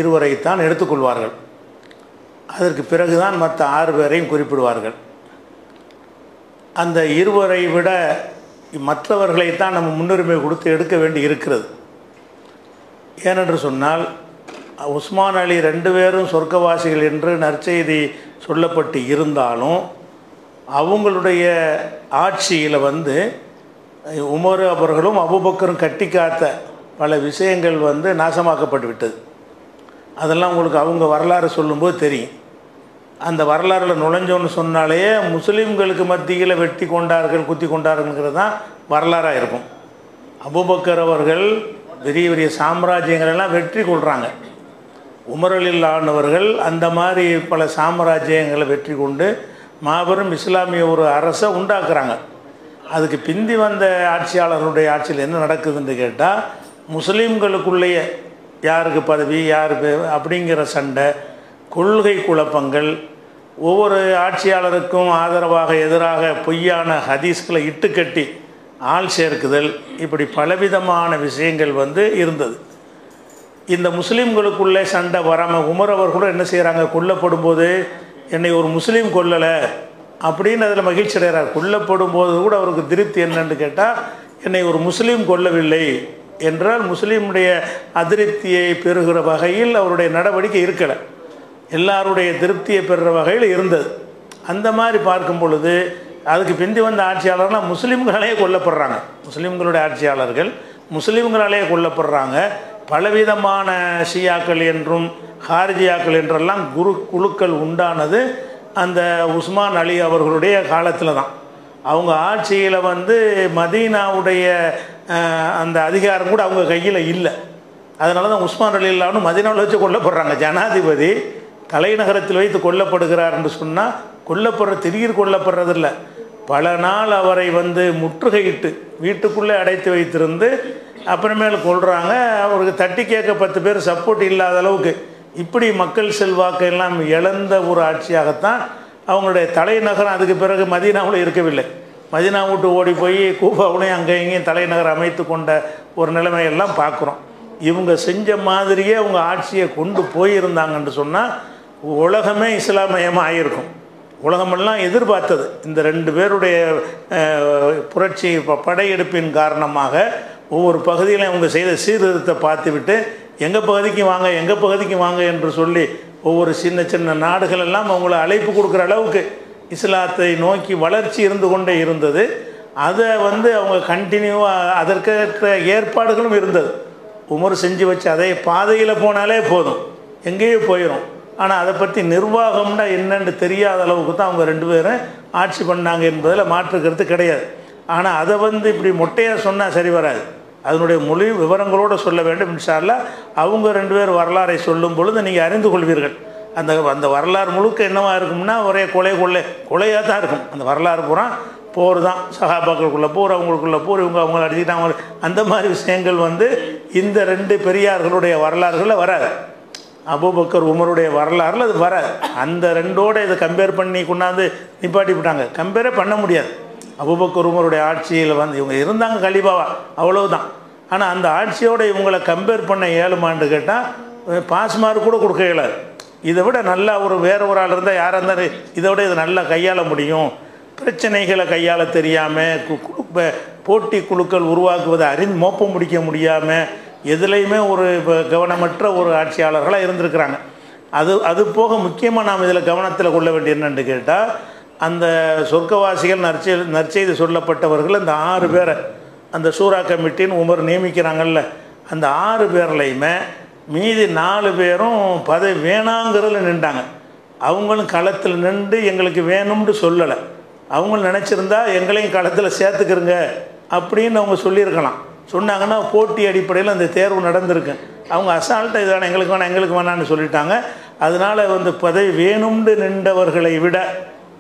இருவரைத்தான் எடுத்துக்கொள்வார்கள். அதற்கு பிறகுதான் மற்ற 6 பேரையும் குறிப்பிடுவார்கள். அந்த இருவரை விட மற்றவர்களைத்தான் நம்ம முன்னுரிமை கொடுத்து எடுக்க வேண்டி இருக்கிறது. ஏனென்று சொன்னால் உஸ்மான் அலி 2 பேரும் சொர்க்கவாசிகள் என்று நற்செய்தி சொல்லப்பட்டு இருந்தாலும் அவங்களுடைய ஆட்சியில் உமர் அவர்களும் அபூபக்கரும் கட்டி காத்த பல விஷயங்கள் நாசமாக்கப்பட்டு விட்டது. அதெல்லாம் உங்களுக்கு அவங்க வரலாறு சொல்லும்போது தெரியும். அந்த வரலாறில் நுழைஞ்சோன்னு சொன்னாலே முஸ்லீம்களுக்கு மத்தியில் வெட்டி கொண்டார்கள் குத்தி கொண்டார்கள்ங்கிறது தான் வரலாறாக இருக்கும். அபூபக்கர் அவர்கள் பெரிய பெரிய சாம்ராஜ்யங்களெல்லாம் வெற்றி கொள்கிறாங்க. உமர் ரலியல்லாஹு அன்ஹு அவர்கள் அந்த மாதிரி பல சாம்ராஜ்யங்களை வெற்றி கொண்டு மாபெரும் இஸ்லாமிய ஒரு அரசை உண்டாக்குறாங்க. அதுக்கு பிந்தி வந்த ஆட்சியாளர்களுடைய ஆட்சியில் என்ன நடக்குதுன்னு கேட்டால் முஸ்லீம்களுக்குள்ளேயே யாருக்கு பதவி யார் அப்படிங்கிற சண்டை, கொள்கை குழப்பங்கள், ஒவ்வொரு ஆட்சியாளருக்கும் ஆதரவாக எதிராக பொய்யான ஹதீஸ்களை இட்டுக்கட்டி ஆள் சேர்க்குதல், இப்படி பலவிதமான விஷயங்கள் இருந்தது. இந்த முஸ்லீம்களுக்குள்ளே சண்டை வராமல் உமர் அவர்களும் என்ன செய்கிறாங்க, கொல்லப்படும் போது என்னை ஒரு முஸ்லீம் கொல்லலை அப்படின்னு அதில் மகிழ்ச்சி அடைகிறார். கொல்லப்படும் போது கூட அவருக்கு திருப்தி என்னன்னு கேட்டால் என்னை ஒரு முஸ்லீம் கொல்லவில்லை என்றால் முஸ்லீமுடைய அதிருப்தியை பெறுகிற வகையில் அவருடைய நடவடிக்கை இருக்கலை, எல்லாருடைய திருப்தியை பெறுகிற வகையில் இருந்தது. அந்த மாதிரி பார்க்கும் பொழுது அதுக்கு பிந்தி வந்த ஆட்சியாளர்னால் முஸ்லீம்களாலே கொல்லப்படுறாங்க. முஸ்லீம்களுடைய ஆட்சியாளர்கள் முஸ்லீம்களாலே கொல்லப்படுறாங்க. பலவிதமான ஷியாக்கள் என்றும் ஹாரிஜியாக்கள் என்றெல்லாம் குழுக்கள் உண்டானது அந்த உஸ்மான் அலி அவர்களுடைய காலத்தில் தான். அவங்க ஆட்சியில் மதீனாவுடைய அந்த அதிகாரம் கூட அவங்க கையில் இல்லை. அதனால தான் உஸ்மான் ரலியல்லாஹு அன்ஹு மதீனாவில் வச்சு கொல்லப்படுறாங்க. ஜனாதிபதி தலைநகரத்தில் வைத்து கொல்லப்படுகிறார் என்று சொன்னால் திடீர் கொல்லப்படுறதில்லை. பல நாள் அவரை முற்றுகையிட்டு வீட்டுக்குள்ளே அடைத்து வைத்திருந்து அப்புறமேல் கொள்கிறாங்க. அவருக்கு தட்டி கேட்க 10 பேர் சப்போர்ட் இல்லாத அளவுக்கு இப்படி மக்கள் செல்வாக்கு எல்லாம் இழந்த ஒரு ஆட்சியாகத்தான் அவங்களுடைய தலைநகரம் அதுக்கு பிறகு மதீனாவில் இருக்கவில்லை. மதினா விட்டு ஓடி போய் கூஃபாவுலையும் அங்கே இங்கேயும் தலைநகர் அமைத்து கொண்ட ஒரு நிலைமையெல்லாம் பார்க்குறோம். இவங்க செஞ்ச மாதிரியே அவங்க ஆட்சியை கொண்டு போயிருந்தாங்கன்னு சொன்னால் உலகமே இஸ்லாமயமாக ஆகியிருக்கும். உலகமெல்லாம் எதிர்பார்த்தது இந்த 2 பேருடைய புரட்சி படையெடுப்பின் காரணமாக ஒவ்வொரு பகுதியிலும் அவங்க செய்த சீர்திருத்தத்தை பார்த்துவிட்டு எங்கள் பகுதிக்கு வாங்க என்று சொல்லி ஒவ்வொரு சின்ன சின்ன நாடுகள் எல்லாம் அவங்கள அழைப்பு கொடுக்குற அளவுக்கு இஸ்லாத்தை நோக்கி வளர்ச்சி இருந்து கொண்டே இருந்தது. அதை அவங்க கண்டினியூவாக அதற்கேற்ற ஏற்பாடுகளும் இருந்தது. உமர் செஞ்சு வச்சு அதே பாதையில் போனாலே போதும், எங்கேயோ போயிடும். ஆனால் அதை பற்றி நிர்வாகம்னா என்னென்னு தெரியாத அளவுக்கு தான் அவங்க 2 பேரும் ஆட்சி பண்ணாங்க என்பதில் மாற்றுக்கிறது கிடையாது. ஆனால் அதை இப்படி மொட்டையாக சொன்னால் சரி வராது. அதனுடைய மொழி விவரங்களோடு சொல்ல வேண்டும். இன்ஷா அல்லாஹ் அவங்க 2 பேர் வரலாறை சொல்லும் பொழுது நீங்கள் அறிந்து கொள்வீர்கள். அந்த வரலாறு முழுக்க என்னவாக இருக்கும்னா ஒரே கொலையாக தான் இருக்கும். அந்த வரலாறு பூரா போர் தான், சஹாபாக்களுக்குள்ள போர், அவங்களுக்குள்ள போர், அவங்கள அடிச்சுட்டாங்க, அந்த மாதிரி விஷயங்கள் இந்த 2 பெரியார்களுடைய வரலாறுகளில் வராது. அபூபக்கர் உமருடைய வரலாறுல அது வராது. அந்த 2ஓட இதை கம்பேர் பண்ணி கொண்டாந்து நிப்பாட்டி விட்டாங்க. கம்பேரே பண்ண முடியாது. அபூபக்கர் உமருடைய ஆட்சியில் இவங்க இருந்தாங்க கலீஃபாவா, அவ்வளவுதான். ஆனால் அந்த ஆட்சியோடு இவங்களை கம்பேர் பண்ண இயலுமான்னு கேட்டால் பாஸ் மார்க் கூட கொடுக்க இயலாது. இதை விட நல்லா வேற ஒரு ஆள் இருந்தால் யாராக இருந்தாலும் இதை விட இதை நல்லா கையாள முடியும். பிரச்சனைகளை கையாள தெரியாமல் போட்டி குழுக்கள் உருவாக்குவதை மோப்பம் முடிக்க முடியாமல் எதுலேயுமே ஒரு கவனமற்ற ஒரு ஆட்சியாளர்களாக இருந்திருக்கிறாங்க. அது போக முக்கியமாக நாம் இதில் கவனத்தில் கொள்ள வேண்டிய என்னென்னு கேட்டால், அந்த சொர்க்கவாசிகள் நற்செய்தி சொல்லப்பட்டவர்கள் அந்த 6 பேரை அந்த சூரா கமிட்டின்னு உமர் நியமிக்கிறாங்கல்ல, அந்த 6 பேர்லையுமே மீதி 4 பேரும் பதவி வேணாங்கிறதுல நின்றாங்க. அவங்களும் களத்தில் நின்று எங்களுக்கு வேணும்னு சொல்லலை. அவங்களும் நினச்சிருந்தா எங்களையும் களத்தில் சேர்த்துக்கிறங்க அப்படின்னு அவங்க சொல்லியிருக்கலாம். சொன்னாங்கன்னா போட்டி அடிப்படையில் அந்த தேர்வு நடந்திருக்கு. அவங்க அசால்ட்டாக இதான எங்களுக்கு வேணான்னு சொல்லிட்டாங்க. அதனால் பதவி வேணும்னு நின்றவர்களை விட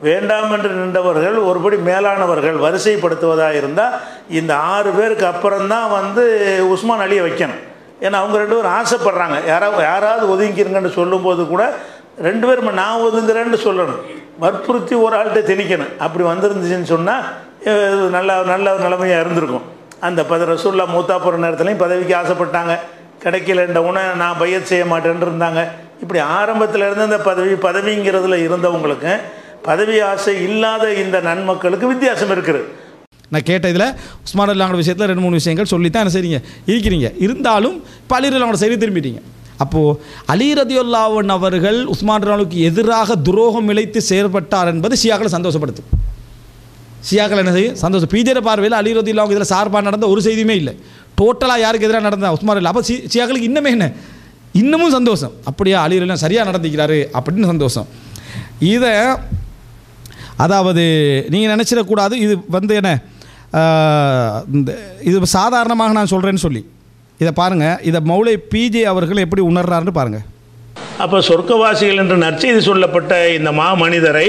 வேண்டாம் என்று நின்றவர்கள் ஒருபடி மேலானவர்கள் வரிசைப்படுத்துவதாக இருந்தால் இந்த 6 பேருக்கு அப்புறம்தான் உஸ்மான் அலியை வைக்கணும். ஏன்னா அவங்க 2 பேரும் ஆசைப்படுறாங்க. யாராவது ஒதுங்கிருங்கன்னு சொல்லும்போது கூட 2 பேரும் நான் ஒதுங்குறேன்னு சொல்லணும், வற்புறுத்தி ஒரு ஆள்கிட்ட திணிக்கணும். அப்படி வந்திருந்துச்சுன்னு சொன்னால் நல்ல நிலைமையாக இருந்திருக்கும். அந்த ரசூலுல்லாஹ் மூத்தா போகிற நேரத்துலையும் பதவிக்கு ஆசைப்பட்டாங்க, கிடைக்கலன்ற உடனே நான் பையத் செய்ய மாட்டேன்னு இருந்தாங்க. இப்படி ஆரம்பத்தில் இருந்து அந்த பதவிங்கிறதுல இருந்தவங்களுக்கு பதவி ஆசை இல்லாத இந்த நன்மக்களுக்கு வித்தியாசம் இருக்குது. நான் கேட்ட இதில் உஸ்மான் அல்லாவோட விஷயத்தில் 2-3 விஷயங்கள் சொல்லித்தான் என்ன செய்றீங்க இருக்கிறீங்க. இருந்தாலும் இப்போ அலி ரலியல்லாஹு சரி திரும்பிட்டீங்க. அப்போது அலி ரலியல்லாஹு அவர்கள் உஸ்மான் ரலியல்லாஹுக்கு எதிராக துரோகம் இழைத்து செயல்பட்டார் என்பது ஷியாக்களை சந்தோஷப்படுத்தும். ஷியாக்கள் என்ன செய்யும் சந்தோஷம். பிஜேட பார்வையில் அலி ரலியல்லாஹு இதில் சார்பாக நடந்த ஒரு செய்தியுமே இல்லை. டோட்டலாக யாருக்கு எதிராக நடந்தா உஸ்மான் ரலியல்லாஹு. அப்போ ஷியாக்களுக்கு இன்னமும் சந்தோஷம். அப்படியா அலி ரலியல்லாஹு சரியாக நடந்துக்கிறாரு அப்படின்னு சந்தோஷம். இதை அதாவது நீங்கள் நினச்சிடக்கூடாது. இது என்ன இது சாதாரணமாக நான் சொல்கிறேன்னு சொல்லி இதை பாருங்கள். இதை மௌலை பிஜே அவர்கள் எப்படி உணர்றாருன்னு பாருங்கள். அப்போ சொர்க்கவாசிகள் என்று நற்செய்தி சொல்லப்பட்ட இந்த மாமனிதரை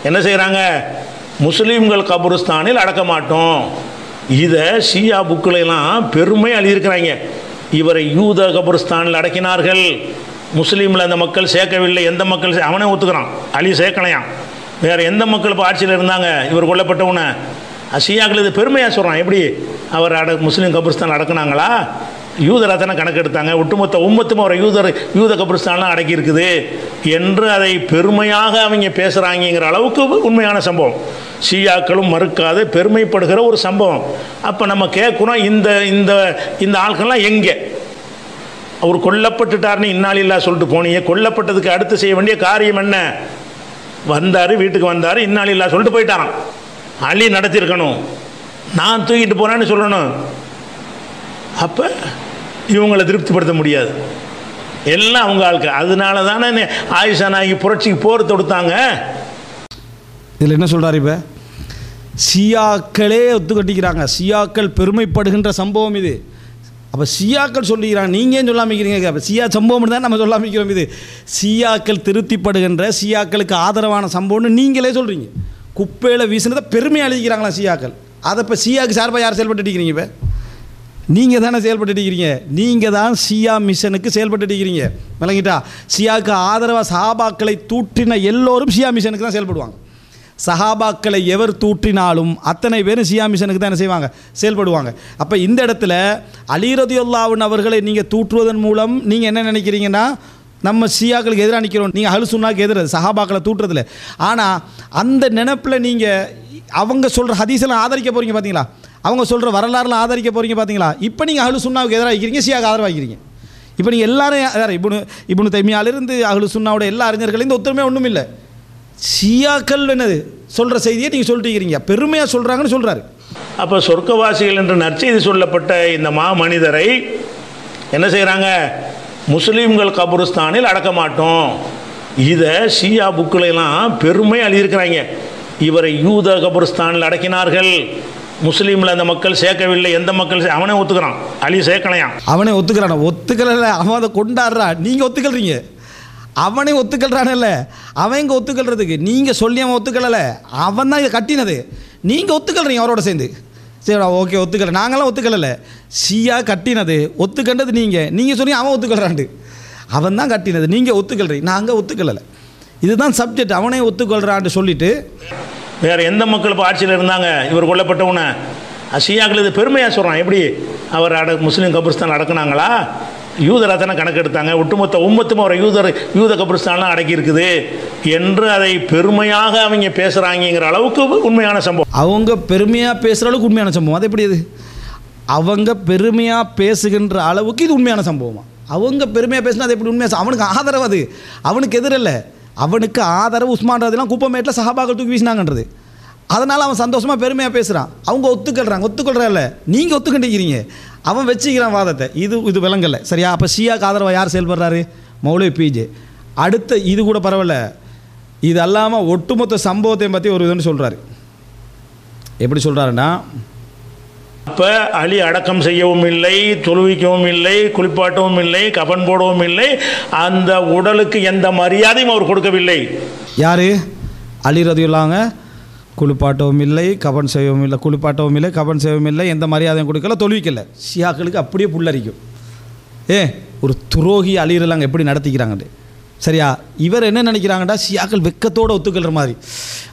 என்ன செய்கிறாங்க, முஸ்லீம்கள் கபுருஸ்தானில் அடக்க மாட்டோம். இதை ஷியா புக்கிலெல்லாம் பெருமை எழுதியிருக்கிறாங்க. இவரை யூத கபுருஸ்தானில் அடக்கினார்கள், முஸ்லீமில் அந்த மக்கள் சேர்க்கவில்லை. எந்த மக்கள் அவனே ஒத்துக்கிறான், அலி சேர்க்கலையாம். வேறு எந்த மக்கள் இப்போ ஆட்சியில் இருந்தாங்க இவர் கொல்லப்பட்டவனை ஷியாக்கள் இது பெருமையாக சொல்கிறான். எப்படி அவர் முஸ்லீம் கபுருஸ்தான் அடக்குனாங்களா, யூதராக தானே கணக்கு எடுத்தாங்க, ஒட்டுமொத்த உம்மத்தும் அவரை யூத கபுருஸ்தான்லாம் அடக்கி இருக்குது என்று அதை பெருமையாக அவங்க பேசுகிறாங்கிற அளவுக்கு உண்மையான சம்பவம். ஷியாக்களும் மறுக்காத பெருமைப்படுகிற ஒரு சம்பவம். அப்போ நம்ம கேட்குறோம், இந்த இந்த இந்த ஆட்கள்லாம் எங்கே அவர் கொல்லப்பட்டுட்டார்னு இன்னாலில்லா சொல்லிட்டு போனீங்க, கொல்லப்பட்டதுக்கு அடுத்து செய்ய வேண்டிய காரியம் என்ன? வந்தார், வீட்டுக்கு வந்தார், இன்னாலில்லா சொல்லிட்டு போயிட்டாராம். அலி நடத்தியிருக்கணும், நான் தூக்கிட்டு போனேன்னு சொல்லணும். அப்போ இவங்களை திருப்திப்படுத்த முடியாது, எல்லாம் அவங்க ஆளுக்கு. அதனால தானே ஆயிஷா நாயகி புரட்சிக்கு போர் தொடுத்தாங்க. இதில் என்ன சொல்கிறார், இப்போ ஷியாக்களே ஒத்துக்கட்டிக்கிறாங்க, ஷியாக்கள் பெருமைப்படுகின்ற சம்பவம் இது. அப்போ ஷியாக்கள் சொல்லிக்கிறாங்க, நீங்கள் ஏன் சொல்லாமிக்கிறீங்க? அப்போ ஷியா சம்பவம் தான் நம்ம சொல்லாமிக்கிறோம். இது ஷியாக்கள் திருப்திப்படுகின்ற ஷியாக்களுக்கு ஆதரவான சம்பவம்னு நீங்களே சொல்கிறீங்க. குப்பையில் வீசினதை பெருமை அழிக்கிறாங்களா ஷியாக்கள். அதை இப்போ ஷியாவுக்கு சார்பாக யார் செயல்பட்டுருக்கிறீங்க? இப்போ நீங்கள் தானே செயல்பட்டுருக்கிறீங்க. நீங்கள் தான் ஷியா மிஷனுக்கு செயல்பட்டுருக்கிறீங்க. விளங்கிட்டா? ஷியாவுக்கு ஆதரவாக சஹாபாக்களை தூற்றின எல்லோரும் ஷியா மிஷனுக்கு தான் செயல்படுவாங்க. சஹாபாக்களை எவர் தூற்றினாலும் அத்தனை பேரும் ஷியா மிஷனுக்கு தான் என்ன செய்வாங்க, செயல்படுவாங்க. அப்போ இந்த இடத்துல அலி ரலியல்லாஹு அன்ஹு அவர்களை நீங்கள் தூற்றுவதன் மூலம் நீங்கள் என்ன நினைக்கிறீங்கன்னா, நம்ம ஷியாக்களுக்கு எதிராக நிற்கிறோம், நீங்கள் அஹ்லு சுன்னாக்கு எதிராக சஹாபாக்களை தூற்றுறதில்ல. ஆனால் அந்த நினைப்பில் நீங்கள் அவங்க சொல்கிற ஹதீஸெல்லாம் ஆதரிக்க போகிறீங்க பார்த்தீங்களா, அவங்க சொல்கிற வரலாறுலாம் ஆதரிக்க போகிறீங்க பார்த்தீங்களா, இப்போ நீங்கள் அஹ்லு சுன்னாவுக்கு எதிராக வைக்கிறீங்க, ஷியாவுக்கு ஆதரவாக வைக்கிறீங்க. இப்போ நீங்கள் எல்லாரும் இப்னு தைமியாவிலிருந்து அஹ்லு சுன்னாவோட எல்லா அறிஞர்களையும் இந்த ஒத்துமே ஒன்றும் இல்லை. ஷியாக்கள் என்னது சொல்கிற செய்தியை நீங்கள் சொல்லிட்டு இருக்கிறீங்க, பெருமையாக சொல்கிறாங்கன்னு சொல்கிறாரு. அப்போ சொர்க்கவாசிகள் என்று நற்செய்தி சொல்லப்பட்ட இந்த மனிதரை என்ன செய்கிறாங்க, முஸ்லீம்கள் கபுருஸ்தானில் அடக்க மாட்டோம். இதை ஷியா புக்கிலெல்லாம் பெருமை எழுதியிருக்கிறாங்க. இவரை யூத கபுருஸ்தானில் அடக்கினார்கள், முஸ்லீமில் அந்த மக்கள் சேர்க்கவில்லை. எந்த மக்கள் அவனே ஒத்துக்கிறான், அலி சேர்க்கலையாம். அவனே ஒத்துக்கிறான், ஒத்துக்கல அவன் அதை கொண்டாடுறான், நீங்கள் ஒத்துக்கல்றீங்க. அவனே ஒத்துக்கல்றானல்ல, அவன் இங்கே ஒத்துக்கல்றதுக்கு நீங்கள் சொல்லி அவன் ஒத்துக்கலை, அவன் தான் இதை கட்டினது, நீங்கள் ஒத்துக்கல்றீங்க அவரோட சேர்ந்து. சரிடா ஓகே ஒத்துக்கலை, நாங்களாம் ஒத்துக்கலை. ஷியா கட்டினது ஒத்துக்கண்டது நீங்கள் சொல்லி அவன் ஒத்துக்கல்றாண்டு, அவன் தான் கட்டினது, நீங்கள் ஒத்துக்கல்றீங்க, நாங்கள் ஒத்துக்கலை. இதுதான் சப்ஜெக்ட். அவனே ஒத்துக்கொள்கிறான்னு சொல்லிட்டு வேறு எந்த மக்கள் இப்போ ஆட்சியில் இருந்தாங்க, இவர் கொல்லப்பட்டவன ஷியாக்கள் இது பெருமையாக சொல்கிறான். எப்படி அவர் முஸ்லீம் கபுரிஸ்தான் அடக்குனாங்களா, யூதராக தானே கணக்கு எடுத்தாங்க, ஒட்டுமொத்த உம்மத்தும் அவரை யூத கபுரிஸ்தான்லாம் அடக்கி இருக்குது என்று அதை பெருமையாக அவங்க பேசுகிறாங்கிற அளவுக்கு உண்மையான சம்பவம். அவங்க பெருமையாக பேசுகிற அளவுக்கு உண்மையான சம்பவம். அது எப்படி? இது அவங்க பெருமையாக பேசுகின்ற அளவுக்கு இது உண்மையான சம்பவமா? அவங்க பெருமையாக பேசினா அது எப்படி உண்மையாக? அவனுக்கு ஆதரவு, அது அவனுக்கு எதிரில்ல, அவனுக்கு ஆதரவு உஸ்மான்றதுலாம் குப்பமேட்டில் சஹாபாக்கள் தூக்கி வீசினாங்கன்றது. அதனால் அவன் சந்தோஷமாக பெருமையாக பேசுகிறான், அவங்க ஒத்துக்கொள்கிறாங்கல்ல, நீங்கள் ஒத்துக்கிட்டீங்க, அவன் வச்சுக்கிறான் வாதத்தை. இது விளங்கலை சரியா? அப்போ ஷியாக்கு ஆதரவாக யார் செயல்படுறாரு? மௌலவி பிஜே. அடுத்த இது கூட பரவாயில்ல, இது அல்லாமல் ஒட்டுமொத்த சம்பவத்தையும் பற்றி ஒரு இதுன்னு சொல்கிறாரு. எப்படி சொல்கிறாருன்னா, அப்போ அலி அடக்கம் செய்யவும் இல்லை, தொழுவிக்கவும் இல்லை, குளிப்பாட்டவும் இல்லை, கபன் போடவும் இல்லை, அந்த உடலுக்கு எந்த மரியாதையும் அவர் கொடுக்கவில்லை. யார்? அலி ரலியல்லாஹு குளிப்பாட்டவும் இல்லை, கபன் செய்யவும் இல்லை, குளிப்பாட்டவும் இல்லை, கபன் செய்யவும் இல்லை, எந்த மரியாதையும் கொடுக்கல, தொழுவிக்கல. ஷியாக்களுக்கு அப்படியே புல்லரிக்கும். ஒரு துரோகி அலி ரலியல்லாஹு எப்படி நடத்திக்கிறாங்கட்டு. சரியா? இவர் என்ன நினைக்கிறாங்கடா, ஷியாக்கள் வெக்கத்தோடு ஒத்துக்கொள்கிற மாதிரி,